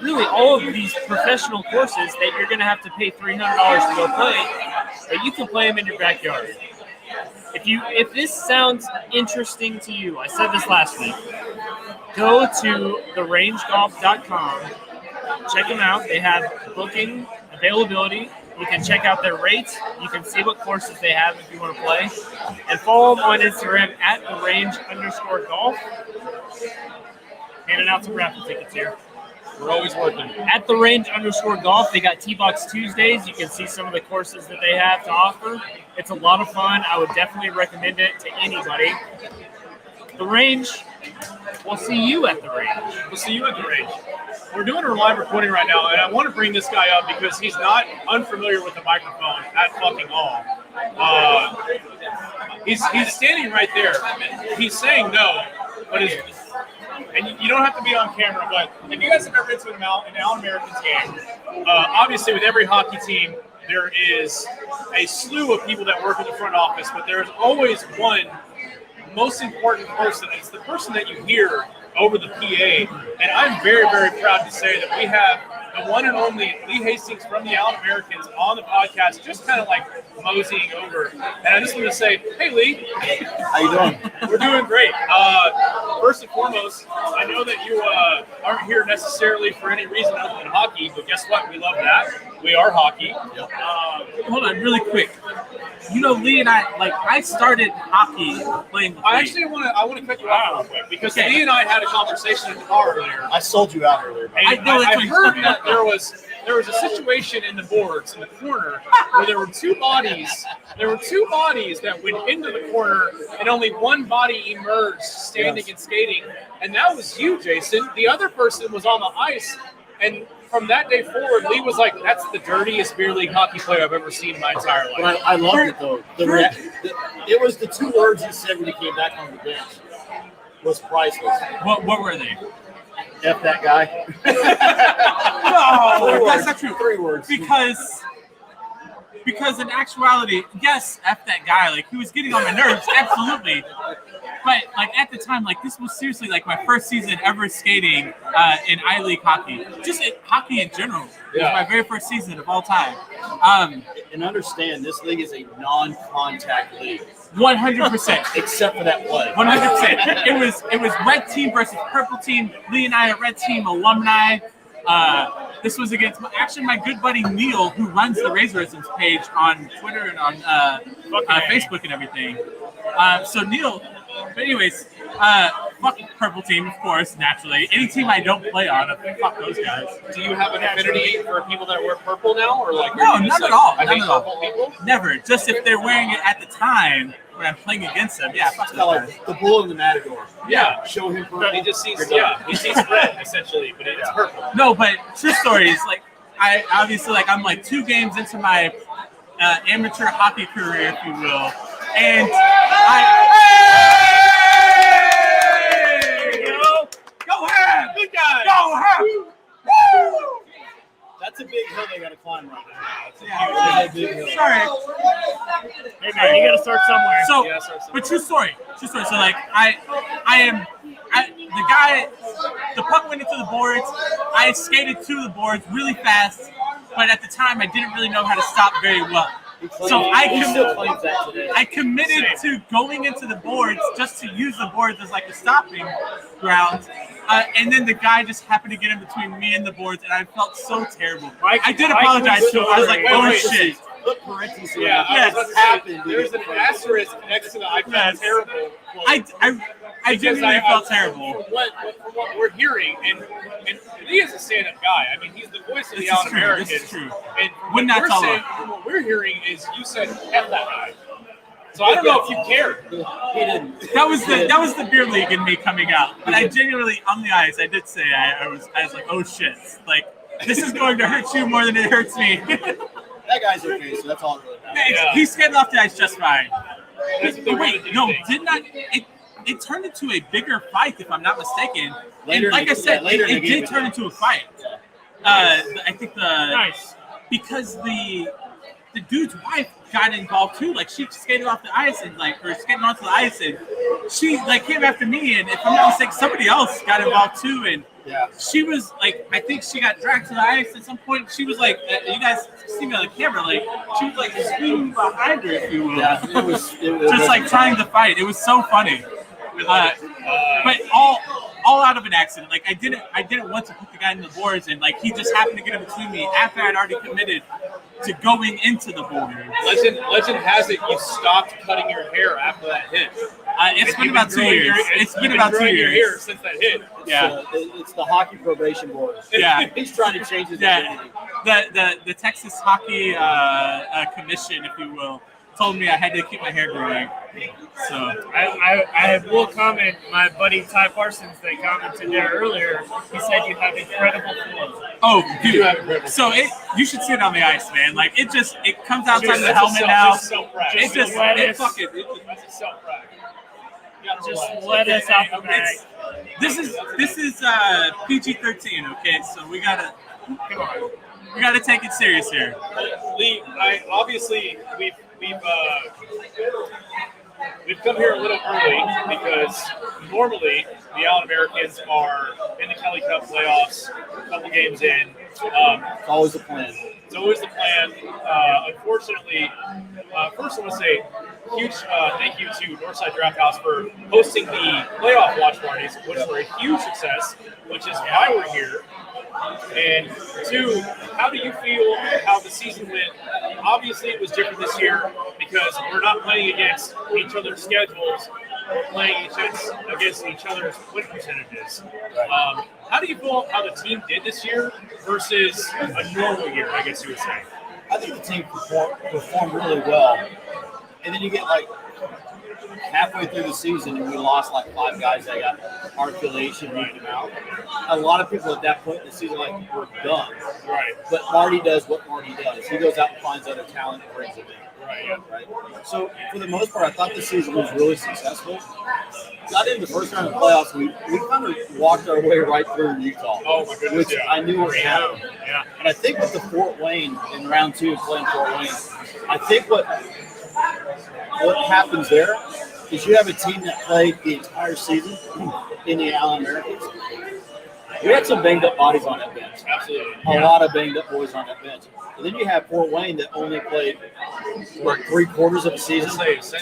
really all of these professional courses that you're going to have to pay $300 to go play, but you can play them in your backyard. If this sounds interesting to you, I said this last week, go to therangegolf.com. Check them out. They have booking, availability. You can check out their rates. You can see what courses they have if you want to play. And follow them on Instagram at @therange_golf. Handing out some raffle tickets here. We're always working. At @therange_golf, they got T-Box Tuesdays. You can see some of the courses that they have to offer. It's a lot of fun. I would definitely recommend it to anybody. The Range, we'll see you at the range. We'll see you at the range. We're doing our live recording right now, and I want to bring this guy up because he's not unfamiliar with the microphone at fucking all. He's standing right there. He's saying no, but and you don't have to be on camera, but if you guys have ever been to an All-Americans game, obviously with every hockey team, there is a slew of people that work in the front office, but there's always one most important person. It's the person that you hear over the PA, and I'm very, very proud to say that we have the one and only Lee Hastings from the All-Americans on the podcast, just kind of like moseying over. And I just want to say, hey, Lee. How you doing? We're doing great. First and foremost, I know that you aren't here necessarily for any reason other than hockey, but guess what? We love that. We are hockey. Yep. Hold on, really quick. You know, Lee and I started hockey playing. I actually want to cut you off real quick because Lee and I had a conversation at the bar earlier. I sold you out earlier. And I heard that there was a situation in the boards in the corner where there were two bodies. There were two bodies that went into the corner, and only one body emerged standing and skating, and that was you, Jason. The other person was on the ice, and from that day forward, Lee was like, "That's the dirtiest beer league hockey player I've ever seen in my entire life." But I loved it though. It was the two words he said when he came back on the bench was priceless. What were they? F that guy. No, that's not true. 3 words. Because in actuality, yes, F that guy. Like, he was getting on my nerves, absolutely. But like at the time, like this was seriously like my first season ever skating in I-League hockey. Just hockey in general. It was my very first season of all time. And understand, this league is a non-contact league. 100%. Except for that play. 100%. It was red team versus purple team. Lee and I are red team alumni. This was against my good buddy Neil, who runs the Razorisms page on Twitter and on Facebook and everything. So Neil, but anyways, fuck purple team, of course, naturally. Any team I don't play on, fuck those guys. Do you have an affinity for people that wear purple now, or like? No, none at all. I None hate at all. purple people. Never. Just if they're wearing it at the time when I'm playing against them. Yeah, fuck It's those kind of guys. like the bull in the matador. Yeah. Show him purple. He just sees, You're done. he sees red essentially, but it's purple. No, but true story is like I obviously I'm like 2 games into my amateur hockey career, if you will, and go ahead, Good guy. go ahead. Woo! That's a big hill they got to climb right now. Yeah, That's a big hill. sorry. Hey man, you got to start somewhere. So, Yeah, sorry. but true story. So like the guy, the puck went into the boards. I skated to the boards really fast, but at the time I didn't really know how to stop very well. So He still claims that today. I committed to going into the boards just to use the boards as like a stopping ground. And then the guy just happened to get in between me and the boards, and I felt so terrible. I did apologize to him. I was like, oh shit. Put parentheses. Yeah, I was about to say, happened. there's an asterisk next to the I felt Yes. terrible quote. I genuinely felt terrible. From what we're hearing, and Lee is a stand-up guy. I mean, he's the voice of the This is true. All-Americans. This is true. And Would not tell him. from what we're hearing is you said F that guy. So I don't know if you cared. He didn't. That was the beer league in me coming out. But I genuinely, on the ice, I did say I was like, oh shit, like this is going to hurt you more than it hurts me. That guy's okay, so that's all that really He skated off the ice just fine. That's what they But wanted wait, you to no, think. did not. It turned into a bigger fight, if I'm not mistaken. Later And like in I the- said, yeah, later in it the game did it turn did. into a fight. I think Nice. because the dude's wife got involved too. Like she skated off the ice and or skating onto the ice, and she came after me. And if I'm not mistaken, somebody else got involved too. And Yeah. she was I think she got dragged to the ice at some point. She was you guys see me on the camera, she was screaming behind her, if you will, Yeah, it was just trying to fight. It was so funny. But all out of an accident. I didn't want to put the guy in the boards, and he just happened to get in between me after I'd already committed to going into the boards. Legend has it you stopped cutting your hair after that hit. It's been about 2 years. It's been about 2 growing your hair years. since that hit. Yeah, It's the hockey probation board. yeah. He's trying to change his Yeah, identity. the Texas Hockey Commission, if you will, told me I had to keep my hair growing. So I will comment. My buddy Ty Parsons, that commented there earlier, he said you have incredible flow. dude, so you should see it on the ice, man. It comes outside the helmet now. It's just That's a self-brag. Just let us out the bag. This is PG-13, okay? So we gotta take it serious here. Lee, we've come here a little early because normally the Allen Americans are in the Kelly Cup playoffs, a couple games in. It's always a plan. It's always the plan. Unfortunately, first I want to say huge thank you to Northside Draft House for hosting the playoff watch parties, which were a huge success, which is why we're here. And two, how do you feel how the season went? Obviously, it was different this year because we're not playing against each other's schedules. We're playing against each other's win percentages. How do you feel how the team did this year versus a normal year, I guess you would say? I think the team performed really well. And then you get halfway through the season and we lost 5 guys that got heart affiliation, moved them out. A lot of people at that point in the season we're done. Right. But Marty does what Marty does. He goes out and finds other talent and brings them in. Right. So for the most part, I thought the season was really successful. Got into the first round of the playoffs. We kind of walked our way right through Utah. Oh my goodness, which yeah. I knew was happening. Yeah. And I think with the Fort Wayne in round 2 playing Fort Wayne, I think what happens there is you have a team that played the entire season in the Allen Americans. We had some banged up bodies on that bench. Absolutely. A lot of banged up boys on that bench. And then you have Fort Wayne that only played 3/4 of the season,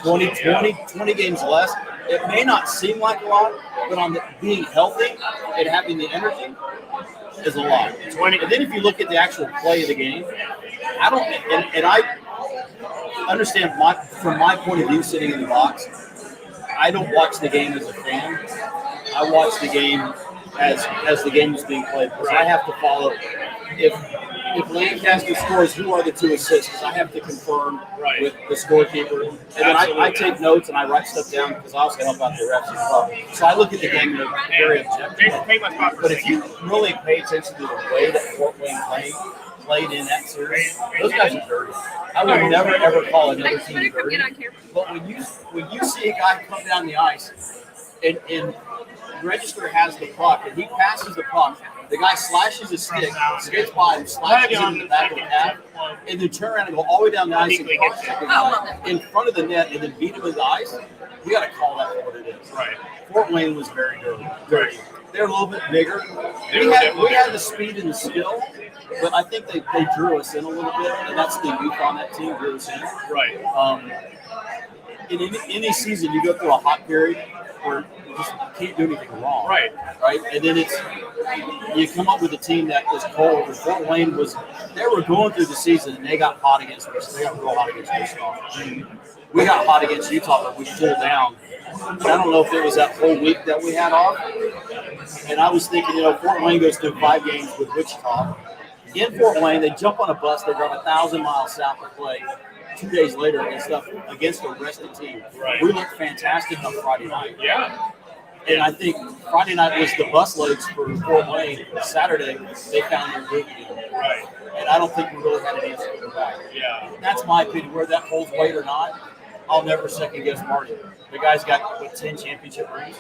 20 games less. It may not seem like a lot, but on being healthy and having the energy is a lot. And then if you look at the actual play of the game, I understand from my point of view sitting in the box, I don't watch the game as a fan. I watch the game as the game is being played because I have to follow. If Lancaster scores, who are the 2 assists? Because I have to confirm with the scorekeeper. And then I take notes and I write stuff down because I also help out the refs as well. So I look at the game in a very objective way. But if you really pay attention to the way that Fort Wayne played in that series, those guys are dirty. I would never ever call another team dirty. But when you see a guy come down the ice and Register has the puck and he passes the puck, the guy slashes his stick, skates by him, slashes him in the back of the half, and then turn around and go all the way down the ice and cross check the guy in front of the net and then beat him in the ice. We got to call that for what it is. Right. Fort Wayne was very dirty. They're a little bit bigger. We had the speed and the skill, but I think they drew us in a little bit, and that's the youth on that team drew us in. Right. In any season, you go through a hot period where you just can't do anything wrong. Right. And then you come up with a team that is cold. And Fort Wayne they were going through the season and they got hot against us. They got real hot against Wichita. We got hot against Utah, but we pulled down. And I don't know if it was that whole week that we had off. And I was thinking, Fort Wayne goes through 5 games with Wichita. In Fort Wayne, they jump on a bus. They drive 1,000 miles south to play 2 days later against a rested team. Right. We looked fantastic on Friday night. Yeah. And I think Friday night was the bus legs for Fort Wayne. Saturday, they found their groove again. Right. And I don't think we really had an answer to the back. Yeah. That's my opinion. Whether that holds weight or not, I'll never second guess Marty. The guy's got, 10 championship rings?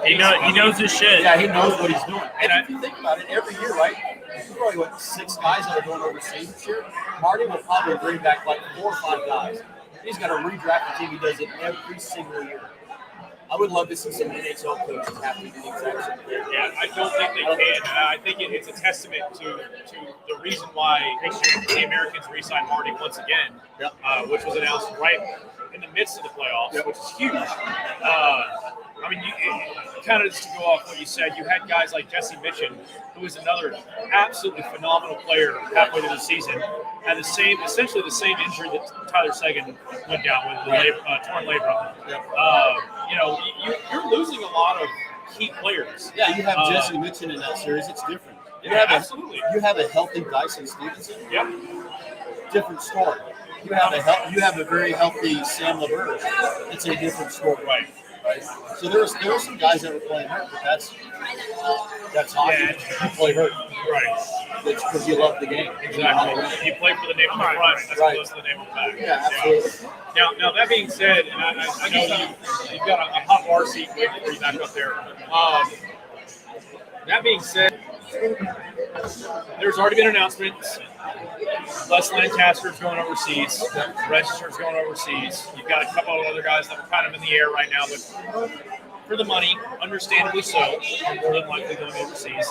He knows his shit. Yeah, he knows what he's doing. And if you think about it, every year, right? There's probably, 6 guys that are going overseas this year. Marty will probably bring back like 4 or 5 guys. He's got to redraft the team. He does it every single year. I would love to see some NHL coaches have to do the exact same thing. Yeah, I don't think they can. I think it's a testament to the reason why the Americans re-signed Marty once again, which was announced right in the midst of the playoffs, which is huge. I mean, kind of just to go off what you said, you had guys like Jesse Mitchell, who was another absolutely phenomenal player halfway through the season, had essentially the same injury that Tyler Seguin went down with, the torn labrum. You're losing a lot of key players. Yeah, you have Jesse Mitchell in that series. It's different. Absolutely. You have a healthy Dyson Stevenson. Yep. Different story. You have a very healthy Sam LaBerge. It's a different story. Right. So there were some guys that were playing hurt, but that's hockey. Yeah. You play hurt. Right. It's because you love the game. Exactly. You play for the name of the front as opposed to the name of the back. Yeah, absolutely. Now that being said, and I know you've got a hot bar seat waiting for you back up there. That being said, there's already been announcements. Les Lancaster's going overseas. Register's going overseas. You've got a couple of other guys that are kind of in the air right now, but for the money, understandably so, more than likely going overseas.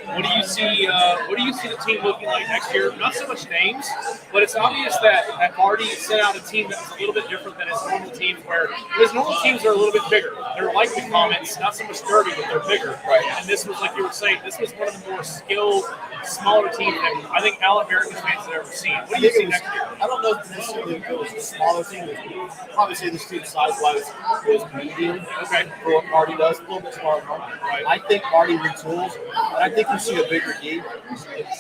What do you see? What do you see the team looking like next year? Not so much names, but it's obvious that Marty set out a team that's a little bit different than his normal teams. Where his normal teams are a little bit bigger. They're like the Comets, not so much dirty, but they're bigger. Right. And this was, like you were saying, this was one of the more skilled, smaller teams that I think all American fans have ever seen. What do you see next year? I don't know if necessarily it was a smaller team. Probably say this team size-wise was medium. Okay. For what Marty does, a little bit smaller. Right. I think Marty retools, and I think you see a bigger game.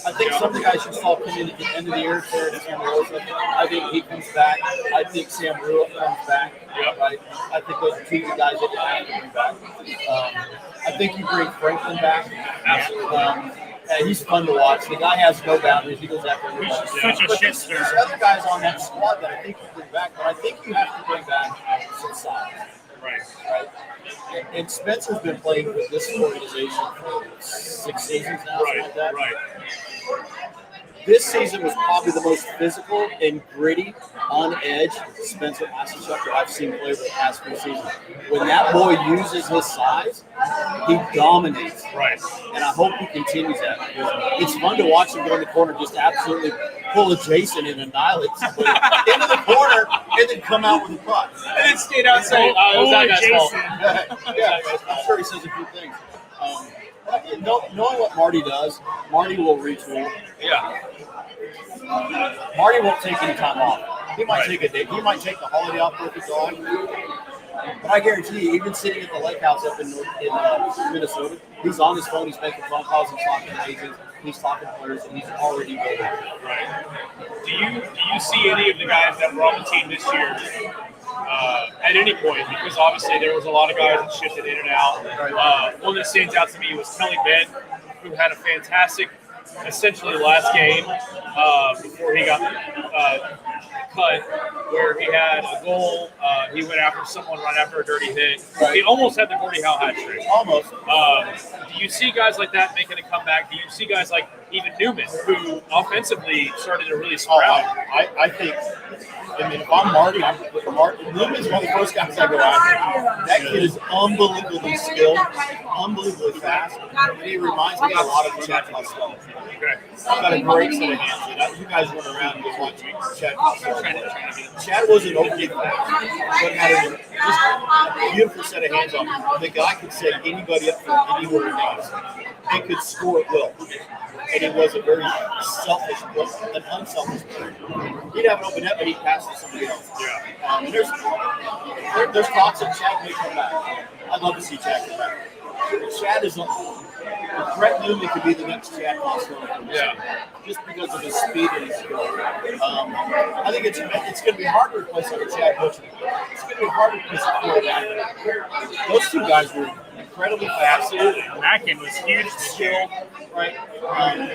I think some of the guys you saw come in at the end of the year, I think he comes back. I think Sam Rua comes back. Yep. Right. I think those are 2 guys that you have to bring back. I think you bring Franklin back. Absolutely. Yeah, he's fun to watch. The guy has no boundaries. He goes after everybody. He's such a shitster. There's other guys on that squad that I think you bring back, but I think you have to bring back some size. Right. And Spencer's been playing with this organization for 6 seasons now, something like that. Right. This season was probably the most physical and gritty, on edge Spencer Massachusetts I've seen play over the past few seasons. When that boy uses his size, he dominates. Right. And I hope he continues that. It's fun to watch him go in the corner, just absolutely pull a Jason and annihilate somebody into the corner, and then come out with a puck. And then skate out and say, it was that guy's fault. Yeah, I'm sure he says a few things. Knowing what Marty does, Marty will retool. Yeah. Marty won't take any time off. He might take a day. He might take the holiday off with his dog. But I guarantee you, even sitting at the lake house up in Minnesota, he's on his phone. He's making phone calls. He's talking to agents. He's talking to players, and he's already good. Right. Do you see any of the guys that were on the team this year at any point? Because obviously there was a lot of guys that shifted in and out. One that stands out to me was Kelly Benn, who had a fantastic, essentially last game before he got cut, where he had a goal. He went after someone right after a dirty hit. He almost had the Gordie Howe hat trick. Almost. Do you see guys like that making a comeback? Do you see guys like even Newman, who offensively started to really sprout? I think, if I'm Marty, Newman's one of the first guys I go after. That kid is unbelievably skilled, unbelievably fast, and he reminds me a lot of Chad Costello. Okay. He's got a great set of hands. You guys went around and just watched Chad Costello. Chad wasn't overly fast, but had a beautiful set of hands on him. The guy could set anybody up from anywhere he wants and could score at will. And he was a very selfish, an unselfish player. He'd have an open net, but he'd pass to somebody else. Yeah. There's talks of Chad may come back. I'd love to see Chad come back. Chad is Brett Newman could be the next Chad Costello. Yeah. Just because of his speed and his skill. I think it's going to be hard to replace like a Chad Butcher. It's going to be hard to replace a Those 2 guys were incredibly fast. Mackin was huge. Skilled. right?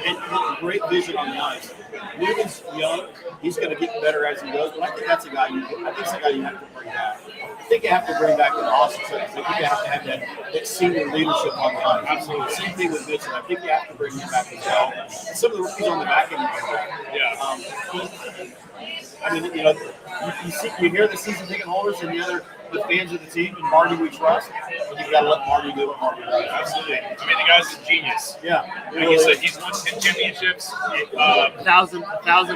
And great vision on the ice. Newman's young. He's going to get better as he goes, but I think that's a guy you have to bring back. I think you have to bring back an Austin. I think you have to have that senior leadership on the ice. Absolutely. Same thing with Mitchell. I think you have to bring him back as well. And some of the rookies on the back end. I mean, you know, you hear the season ticket holders and the fans of the team, and Marty we trust, but you've got to let Marty do what Marty does. Absolutely. I mean, the guy's a genius. Yeah. Like you said, he's won 10 championships. 1,000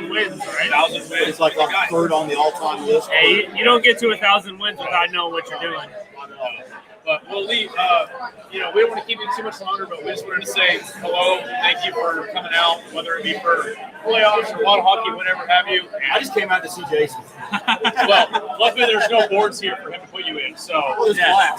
wins, right? 1,000 wins. It's like third on the all-time list. Hey, you don't get to 1,000 wins without knowing what you're doing. But well, Lee, you know, we don't want to keep you too much longer, but we just wanted to say hello. Thank you for coming out, whether it be for playoffs or water hockey, whatever have you. I just came out to see Jason. Well, luckily there's no boards here for him to put you in. So Yeah.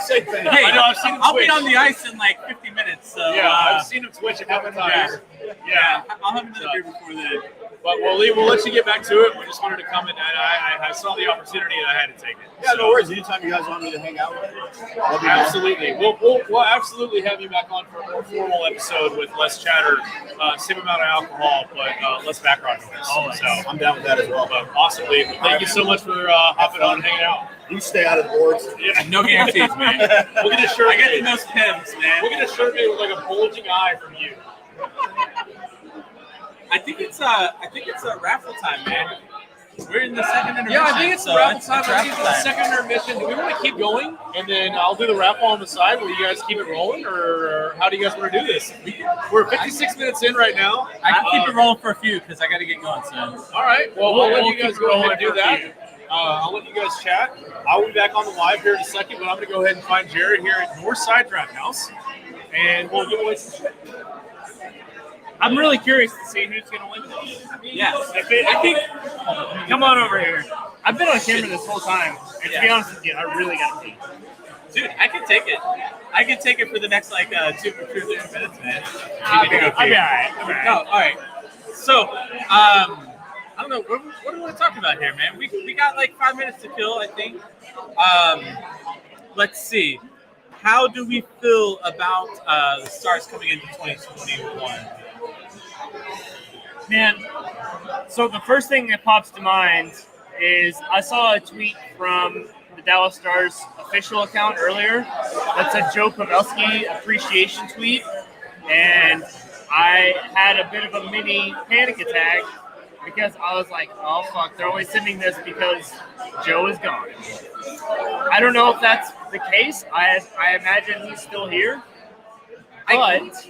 Same thing. Hey, I know, I've seen him I'll be twitch. on the ice in like 50 minutes. So Yeah, I've seen him twitch a couple times. Yeah. I'll have another beer before then. But well, Lee, we'll let you get back to it. We just wanted to come in, and I saw the opportunity and I had to take it. Yeah, no worries. Anytime you guys want me to hang out with you, I'll be Absolutely. We'll absolutely have you back on for a more formal episode with less chatter, same amount of alcohol, but less background noise. Always. So, I'm down with that as well. but awesome, Lee. Thank you so much for hopping on and hanging out. You stay out of the boards. Yeah. No guarantees, man. We'll get a shirt. I got made. the most Pims, man. We'll get a shirt made with like a bulging eye from you. I think it's raffle time, man. We're in the second intermission. Yeah, I think it's so raffle time. It's I think raffle it's the time. second intermission. Do we want to keep going? And then I'll do the raffle on the side. Will you guys keep it rolling? Or how do you guys want to do this? We're 56 minutes in right now. I can keep it rolling for a few because I got to get going soon. All right. Well, we'll let you guys keep go ahead rolling and do for a that. few. I'll let you guys chat. I'll be back on the live here in a second, but I'm going to go ahead and find Jared here at Northside Draft House. And we'll give away some shit. I'm really curious to see who's going to win this. Yeah. I think. Come on over here. I've been on camera this whole time, and to be honest with you, I really got to pee. Dude, I can take it. I can take it for the next like 2 or 3 minutes, man. I'll be all right. No, all right. So, I don't know. What do we want to talk about here, man? We got like 5 minutes to kill, I think. Let's see. How do we feel about the Stars coming into 2021? Man, so the first thing that pops to mind is I saw a tweet from the Dallas Stars official account earlier. That's a Joe Pavelski appreciation tweet, and I had a bit of a mini panic attack because I was like, oh fuck, they're only sending this because Joe is gone. I don't know if that's the case. I imagine he's still here, but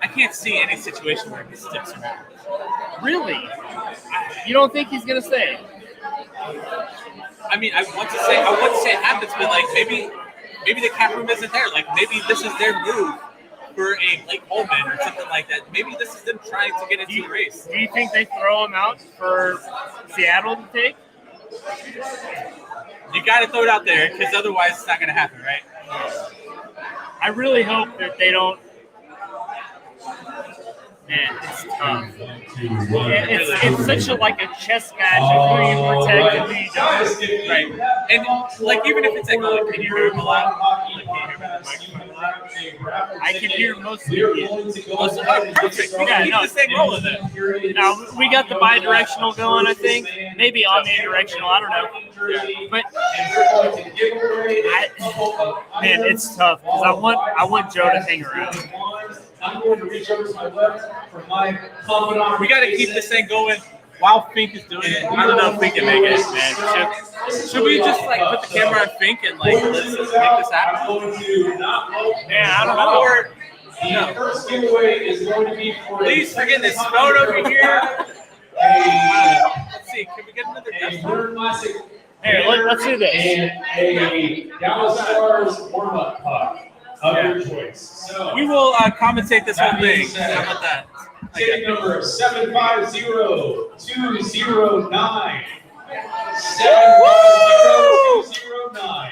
I can't see any situation where he sticks around. really, you don't think he's gonna stay? I mean, I want to say it happens, but like maybe the cap room isn't there. Like maybe this is their move for a Blake Holman or something like that. Maybe this is them trying to get into the race. Do you think they throw him out for Seattle to take? You got to throw it out there because otherwise it's not going to happen, right? I really hope that they don't. Man, it's tough. It's such a like a chess match of who you protect and who you don't. Right. And like even if it's like, oh, can you hear him a lot? I can hear most of you. Perfect. We Yeah, keep no. the same roll of it. Now we got the bi-directional going. I think maybe omnidirectional. I don't know. But man, it's tough because I want Joe to hang around. I'm going to reach over to my left for my confidant. We got to keep this thing going while Fink is doing it. I don't know if we can make it, man. Should we just like put the camera on Fink and like let's just make this happen? Yeah, I don't know. Or The first giveaway is going to be for please forget this phone over here. Let's see, can we get another a guest? Learn Classic Here, let's do this. and a Dallas Stars warm-up puck of your choice. So, We will compensate this whole thing. How about that? ticket number 750-209. 750-209.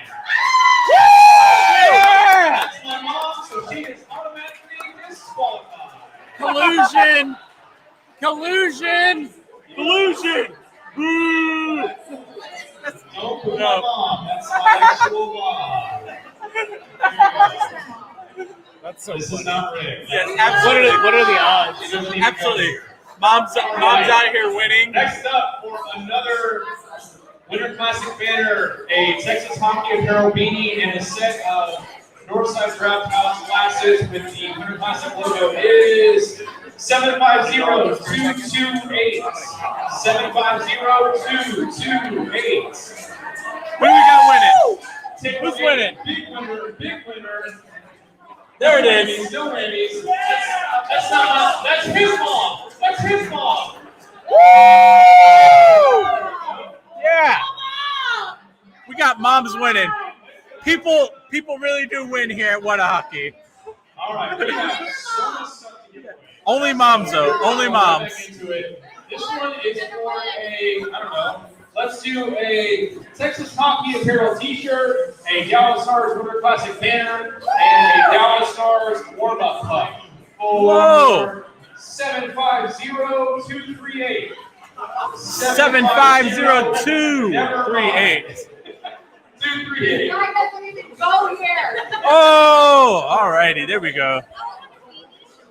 That's my mom, so she is automatically disqualified. Collusion! Collusion! Collusion! Boo! Don't put my mom. That's my actual mom. There you go. That's so This funny. is not rigged. Yes, What are the odds? Absolutely. Mom's out here winning. Next up for another Winter Classic banner, a Texas Hockey apparel beanie and a set of Northside Draft House glasses with the Winter Classic logo is 750-228. 750-228. Who we got winning? Who's winning? Big winner. There it is. Still Ramey's. That's his mom. That's his mom. Yeah. We got moms winning. People really do win here at What a Hockey. All right. We have so much stuff to give away. Only moms though. Only moms. Back into it. This one is for I don't know. Let's do a Texas Hockey apparel T-shirt, a Dallas Stars Winter Classic banner, and a Dallas Stars warm-up puck Whoa. for 750-238. 750-238. 238. Go here. Oh, alrighty, there we go.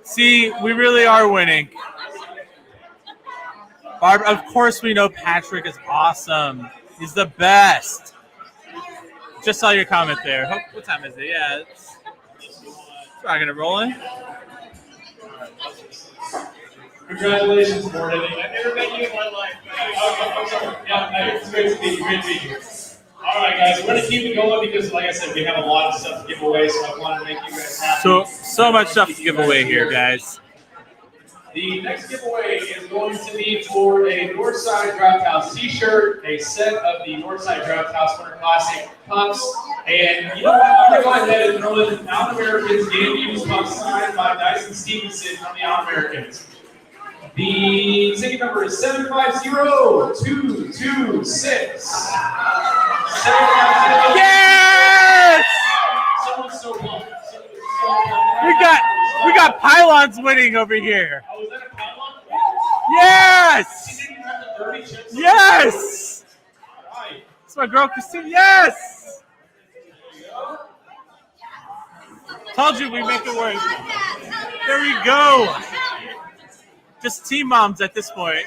See, we really are winning. Barb, of course we know Patrick is awesome. He's the best. Just saw your comment there. What time is it? Yeah, it's rocking and rolling. Congratulations, Morgan. I've never met you in my life. I'm sorry. Yeah, it's great to meet you. Great to meet you. All right, guys, we're gonna keep it going because, like I said, we have a lot of stuff to give away, so I want to make you guys happy. So much stuff to give away here, guys. The next giveaway is going to be for a Northside Draft House T-shirt, a set of the Northside Draft House Winter Classic cups, and you know what? I'm gonna go ahead and throw in Out Americans game used cup signed by Dyson Stevenson from the Out Americans. The ticket number is 750-226. 750. Yes! Someone's so pumped. We got pylons winning over here. Oh, is that a pylon? Yes! She didn't have the dirty chips. Yes! All right. That's my girl Christine. Yes! Told you we make it work. There we go. Just team moms at this point.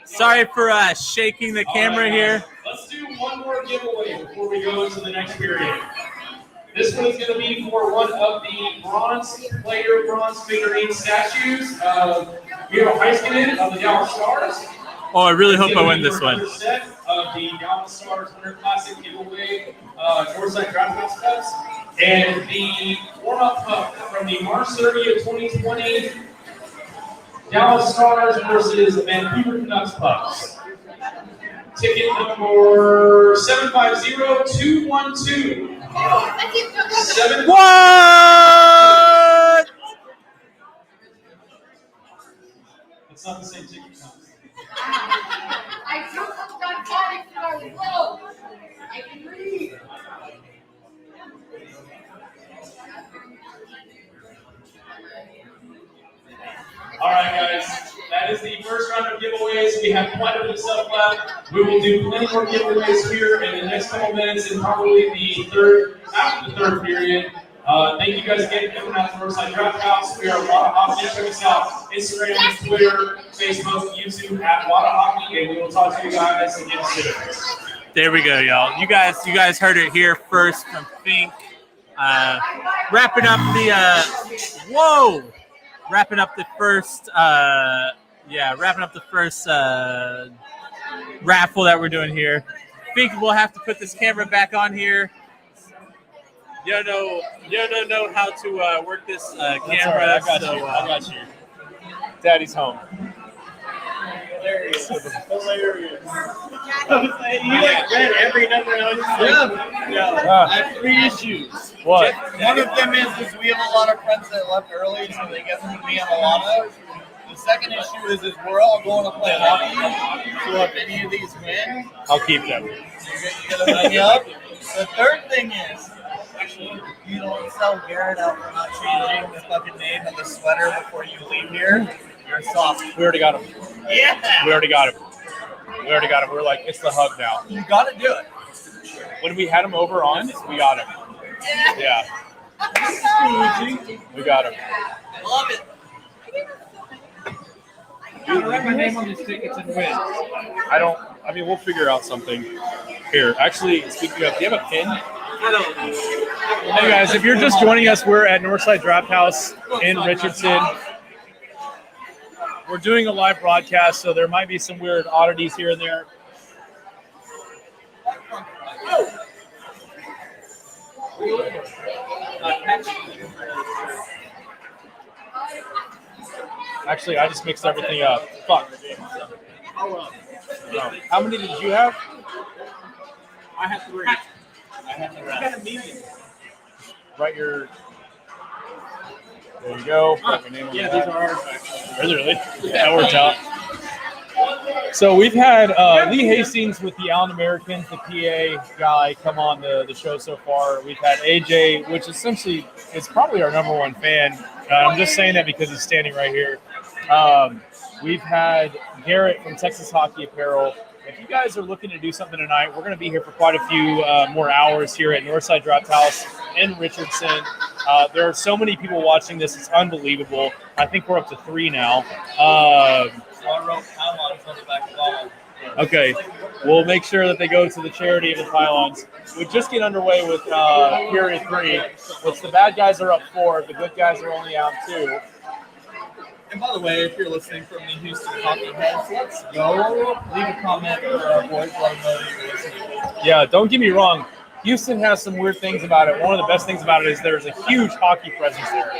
Sorry for shaking the camera here. Let's do one more giveaway before we go into the next period. This one is going to be for one of the bronze figurine statues of Miro Heiskanen of the Dallas Stars. Oh, I really hope I win this one. Set of the Dallas Stars Winter Classic giveaway Northside Draft House cups, and the warm-up cup from the March 30th, 2020 Dallas Stars versus Vancouver Canucks pucks. Ticket number 750-212. What? It's not the same ticket. I took some narcotics when I was little. I can read. All right, guys. That is the first round of giveaways. We have quite a bit of stuff left. We will do plenty more giveaways here in the next couple minutes and probably after the third period. Thank you guys again for coming out to Northside Draft House. We are Wada Hockey. Check us out Instagram, Twitter, Facebook, YouTube at Wada Hockey, and we will talk to you guys again soon. There we go, y'all. You guys heard it here first from Fink. Wrapping up the first raffle that we're doing here. Fink, we'll have to put this camera back on here. You don't know how to work this camera. I got you. Daddy's home. Hilarious. You like read every number on I have 3 issues. What? One of them is we have a lot of friends that left early, so they get to be on a lot of. The second issue is we're all going to play hockey, so if any of these win, I'll keep them. you gotta hook me up. The third thing is, you don't sell Garrett out for not changing the fucking name of the sweater before you leave here. You're soft. We already got him. Yeah. We already got him. We're like, it's the hug now. You gotta do it. when we had him over on, we got him. Yeah. We got him. Love it. Write my name on these tickets and win. I mean, we'll figure out something. Here, actually, speaking of, do you have a pin? I don't know. Hey guys, if you're just joining us, we're at Northside Draft House in Richardson. We're doing a live broadcast, so there might be some weird oddities here and there. Actually, I just mixed everything up. Fuck. No. How many did you have? I have 3. I have the rest. Write your. There you go. Write your name on Yeah, the these back. are ours actually. Is it really? Yeah, that worked out. So we've had Lee Hastings with the Allen Americans, the PA guy, come on the show so far. We've had AJ, which essentially is probably our number one fan. I'm just saying that because he's standing right here. We've had Garrett from Texas Hockey Apparel. If you guys are looking to do something tonight, we're going to be here for quite a few more hours here at Northside Draft House in Richardson. There are so many people watching this. It's unbelievable. I think we're up to 3 now. Okay, we'll make sure that they go to the charity of the pylons. We just get underway with period 3, which the bad guys are up 4, the good guys are only out 2. And by the way, if you're listening from the Houston Hockey Heads, let's go. Leave a comment for our boys. Let them know that you're listening. Yeah, don't get me wrong. Houston has some weird things about it. One of the best things about it is there's a huge hockey presence there.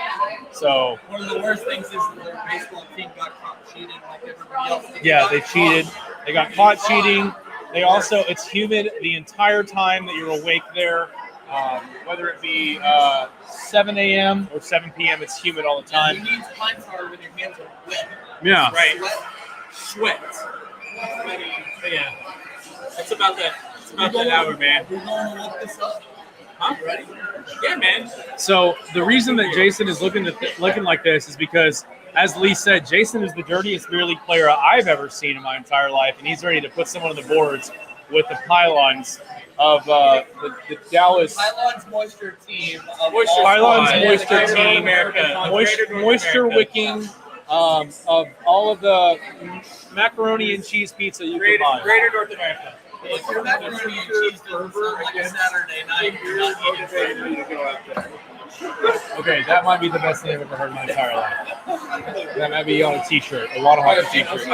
So One of the worst things is that their baseball team got caught cheating like everybody else. yeah, they cheated. They got caught cheating. They also, it's humid the entire time that you're awake there. Whether it be 7 a.m. or 7 p.m., it's humid all the You time. need time power when your hands are wet. Yeah. Right. Sweat. But yeah. It's about that. It's about that hour, man. We're going to look this up. Huh? Ready? Yeah, man. So the reason that Jason is looking like this is because, as Lee said, Jason is the dirtiest beer league player I've ever seen in my entire life, and he's ready to put someone on the boards with the pylons of the Dallas. Pylons Moisture Team. Pylons Yeah, Moisture Greater North Team, America. moisture America. wicking of all of the macaroni and cheese pizza you can buy. Greater North America. If your macaroni and cheese doesn't sound like a Saturday night, you're not eating food. Okay, that might be the best thing I've ever heard in my entire life. That might be on a t-shirt, a lot of hockey t-shirt.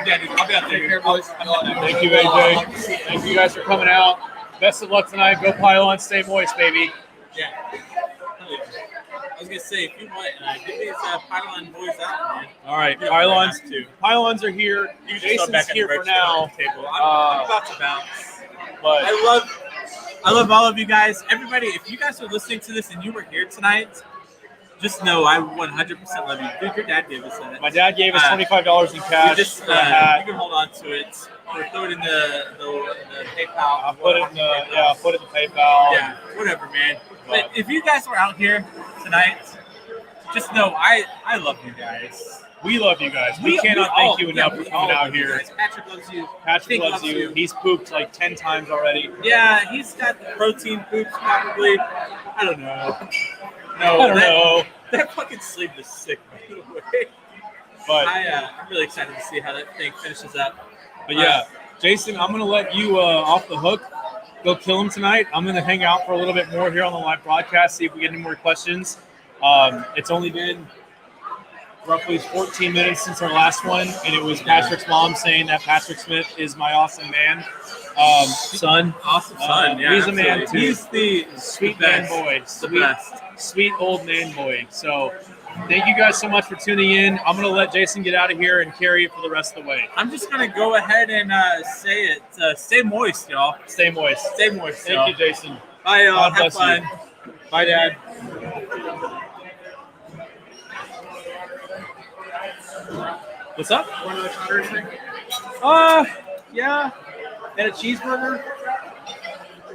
Yeah, dude, I'll be out there. Thank you, AJ. Thank you guys for coming out. Best of luck tonight. Go Pylons, stay moist, baby. Yeah. I was gonna say, if you want, get these pylon boys out, man. All right, You don't Pylons. really have to. Pylons are here. You can just go Jason's back in here the for now. table. I'm about to bounce. But I love all of you guys. Everybody, if you guys are listening to this and you were here tonight, just know I 100% love you. Dude, your dad gave us that. my dad gave us $25 in You cash just for a hat. you can hold on to it or throw it in the PayPal. I'll put it in the PayPal. Yeah, whatever, man. But if you guys were out here tonight, just know I love you guys. We love you guys. We cannot thank you enough for coming out here. Guys. Patrick loves you. Patrick Fink loves you. He's pooped like 10 times already. Yeah, he's got the protein poops probably. I don't know. No, I don't know. That fucking sleeve is sick, by the way. But I'm really excited to see how that thing finishes up. But yeah, Jason, I'm gonna let you off the hook. Go kill him tonight. I'm gonna hang out for a little bit more here on the live broadcast. See if we get any more questions. It's only been roughly 14 minutes since our last one, and it was Patrick's mom saying that Patrick Smith is my awesome man, son. Awesome son. Yeah, he's a man absolutely. too. He's the Sweet best. man boy. The Sweet, best. sweet old man boy. So thank you guys so much for tuning in. I'm gonna let Jason get out of here and carry it for the rest of the way. I'm just gonna go ahead and say it. Stay moist, y'all. Stay moist. Stay moist. Thank y'all. you, Jason. Bye, y'all. God Have bless fun. you. Bye, Dad. What's up? One of the shirt thing. Yeah. And a cheeseburger.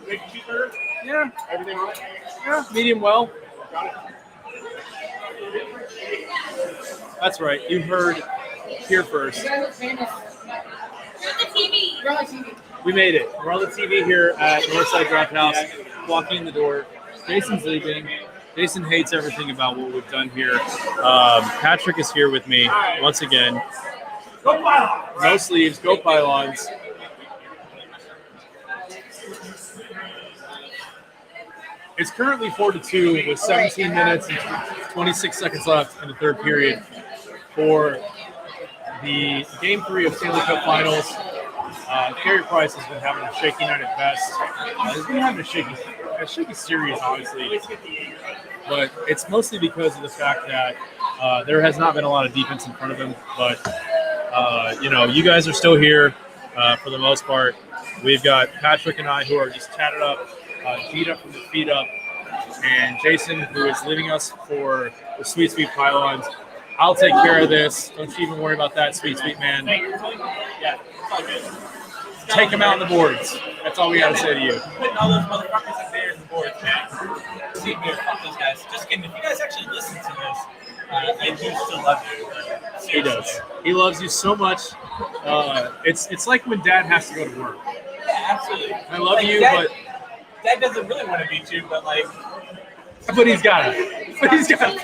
Big cheeseburger. Yeah. Everything on it. Yeah. Medium well. That's right. You heard here first. You guys look famous. You're on the TV. You're on the TV. We made it. We're on the TV here at Northside Draft House. Walking in the door. Jason's leaving. Jason hates everything about what we've done here. Patrick is here with me once again. Go Pylons! No sleeves. Go Pylons. It's currently 4-2 with 17 minutes and 26 seconds left in the third period for the Game 3 of Stanley Cup Finals. Carey Price has been having a shaky night at best. He's been having a shaky series, obviously. But it's mostly because of the fact that there has not been a lot of defense in front of him. But, you guys are still here for the most part. We've got Patrick and I who are just tatted up, beat up from the feet up, and Jason who is leaving us for the Sweet Sweet Pylons. I'll take care of this. Don't you even worry about that, sweet man. Yeah, it's all good. Take them out on the boards. That's all we got to say to you. Putting all those motherfuckers up there in the boards, man. See me, fuck those guys. Just kidding. If you guys actually listen to this, I do still love you. He does. He loves you so much. It's like when Dad has to go to work. Yeah, absolutely. I love you, Dad doesn't really want to beat you, but like. but he's got it. But he's got it.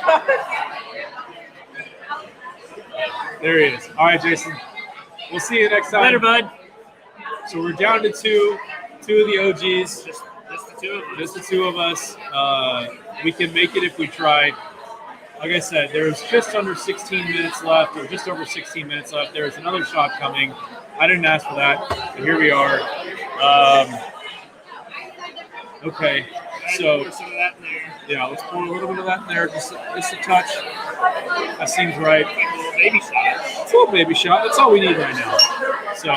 There he is. All right, Jason. We'll see you next time. Later, bud. So we're down to two of the OGs. Just the two of us. Just the two of us. We can make it if we try. Like I said, there's just under 16 minutes left, or just over 16 minutes left. There's another shot coming. I didn't ask for that, but here we are. Okay, so Some of that in there. yeah, let's pour a little bit of that in there, just a touch. That seems right. Like a little baby shot. It's a little baby shot. That's all we need right now. So,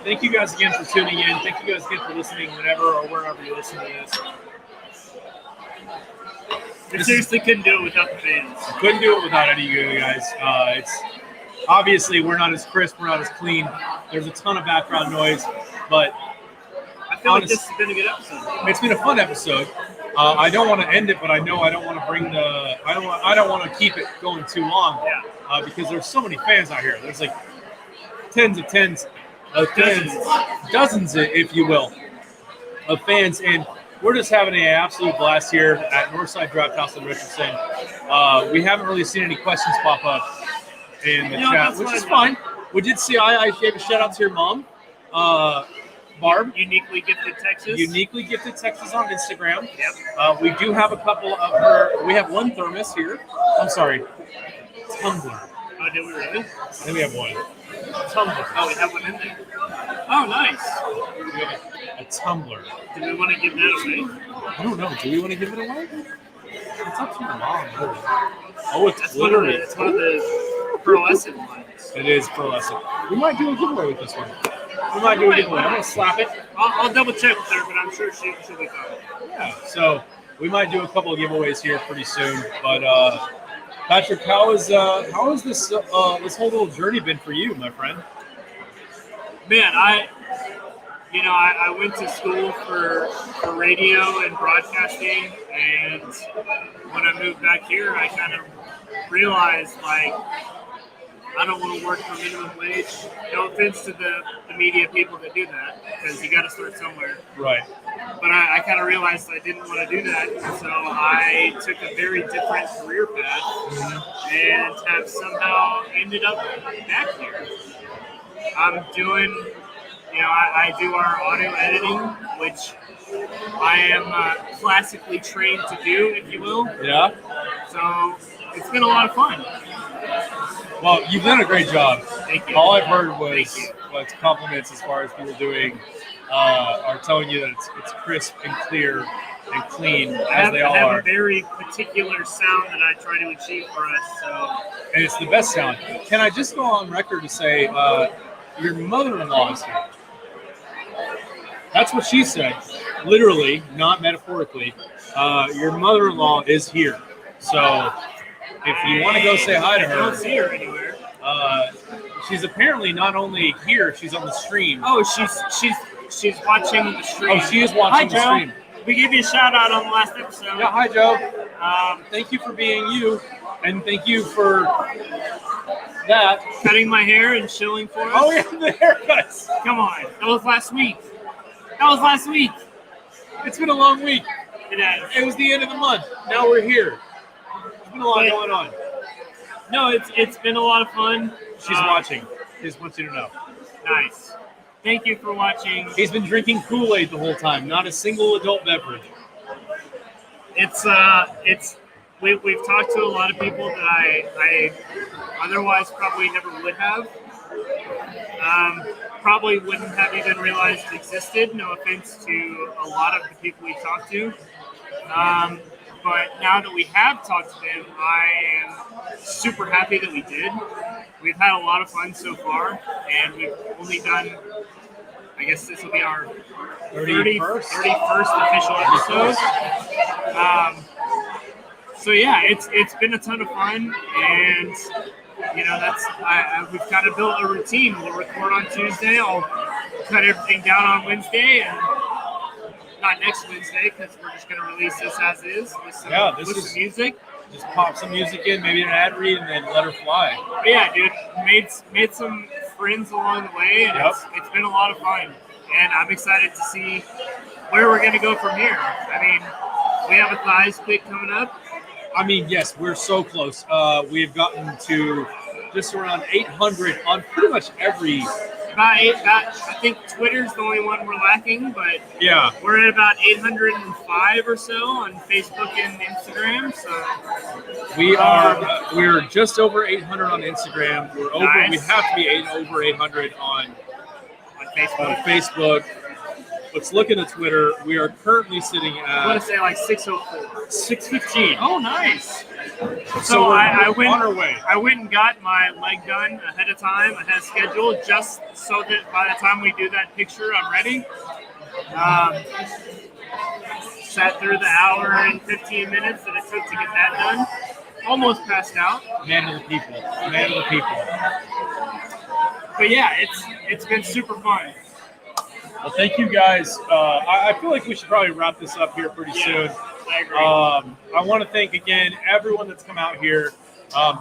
thank you guys again for tuning in. Thank you guys again for listening whenever or wherever you listen to this. We seriously couldn't do it without the fans. Couldn't do it without any of you guys. It's obviously we're not as crisp, we're not as clean. There's a ton of background noise, but I feel like this has been a good episode. it's been a fun episode. I don't want to end it, but I know I don't want to bring the. I don't want to keep it going too long. Yeah. Because there's so many fans out here. There's like dozens, if you will, of fans, and we're just having an absolute blast here at Northside Draft House in Richardson. We haven't really seen any questions pop up in the chat, which is fine. We did see I gave a shout out to your mom, Barb. Uniquely Gifted Texas. Uniquely Gifted Texas on Instagram. Yep. We do have a couple of her. We have one thermos here. I'm sorry, tumbler. Oh, did we really? Then we have one. Tumbler. Oh, we have one in there. Oh, nice. We have a tumbler. Do we want to give that away? I don't know. Do we want to give it away? It's up to your mom. Really. Oh, it's That's one of glittery. the pearlescent ones. It is pearlescent. We might do a giveaway with this one. We might do a giveaway. I'm gonna slap it. I'll double check with her, but I'm sure she'll be fine. Yeah. So we might do a couple of giveaways here pretty soon. But Patrick, how is this this whole little journey been for you, my friend? Man, I went to school for radio and broadcasting, and when I moved back here, I kind of realized, like, I don't want to work for minimum wage. No offense to the media people that do that, because you got to start somewhere. Right. But I kind of realized I didn't want to do that, so I took a very different career path and have somehow ended up back here. I'm doing, I do our audio editing, which I am classically trained to do, if you will. Yeah. So it's been a lot of fun. Well, you've done a great job. Thank you. All I've heard was Thank you. compliments as far as people doing are telling you that it's crisp and clear and clean as they all I have are. a very particular sound that I try to achieve for us. So And it's the best sound. Can I just go on record to say your mother-in-law is here? That's what she said. Literally, not metaphorically. Your mother-in-law is here. So if you want to go say hi to I don't her, see her anywhere. she's apparently not only here, she's on the stream. Oh, she's watching the stream. Oh, she is watching the Hi, stream. Joe. We gave you a shout out on the last episode. Yeah, hi, Joe. Thank you for being you, and thank you for that. Cutting my hair and chilling for us. Oh yeah, the haircuts. Come on. That was last week. That was last week. It's been a long week. It has. It was the end of the month. Now we're here. There's been a lot going on. No, it's been a lot of fun. She's watching. She just wants you to know. Nice. Thank you for watching. He's been drinking Kool-Aid the whole time, not a single adult beverage. We've talked to a lot of people that I otherwise probably never would have. Probably wouldn't have even realized existed. No offense to a lot of the people we talked to. But now that we have talked to them, I am super happy that we did. We've had a lot of fun so far, and we've only done, I guess this will be our 31st official episode. So yeah, it's been a ton of fun, and you know we've kind of built a routine. We'll record on Tuesday. I'll cut everything down on Wednesday, and not next Wednesday because we're just going to release this as is with some music. Just pop some music in, maybe an ad read, and then let her fly. But yeah, dude, made some friends along the way, and it's been a lot of fun. And I'm excited to see where we're going to go from here. I mean, we have a thighs pick coming up. I mean, yes, we're so close. We've gotten to just around 800 on pretty much every. I think Twitter's the only one we're lacking, but yeah, we're at about 805 or so on Facebook and Instagram. So we're just over 800 on Instagram. We're over. Nice. We have to be over 800 on Facebook. Let's look at the Twitter. We are currently sitting at. I want to say like 604, 615. Oh, nice. So I we're on our way. I went and got my leg done ahead of time, ahead of schedule, just so that by the time we do that picture, I'm ready. Sat through the hour and 15 minutes that it took to get that done. Almost passed out. Man of the people. Man of the people. But yeah, it's been super fun. Well, thank you guys. I feel like we should probably wrap this up here pretty soon. I agree. I want to thank again everyone that's come out here.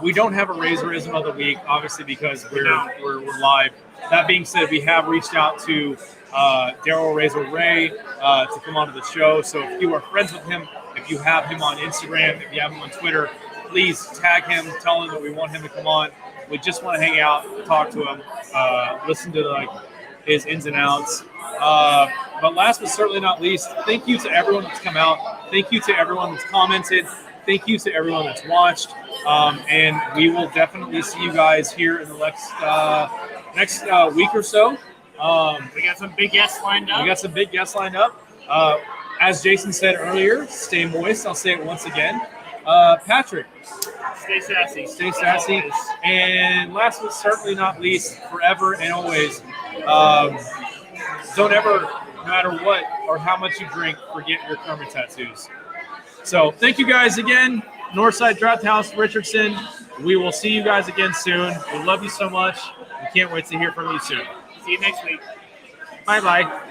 We don't have a Razorism of the week, obviously, because we're live. That being said, we have reached out to Daryl Razor Ray to come onto the show. So if you are friends with him, if you have him on Instagram, if you have him on Twitter, please tag him, tell him that we want him to come on. We just want to hang out, talk to him, listen to his ins and outs. But last but certainly not least, thank you to everyone that's come out. Thank you to everyone that's commented. Thank you to everyone that's watched. And we will definitely see you guys here in the next week or so. We got some big guests lined up. As Jason said earlier, stay moist. I'll say it once again. Patrick. Stay sassy. Stay sassy. And last but certainly not least, forever and always, don't ever, no matter what or how much you drink, forget your Kermit tattoos. So thank you guys again. Northside Draft House, Richardson. We will see you guys again soon. We love you so much. We can't wait to hear from you soon. See you next week. Bye-bye.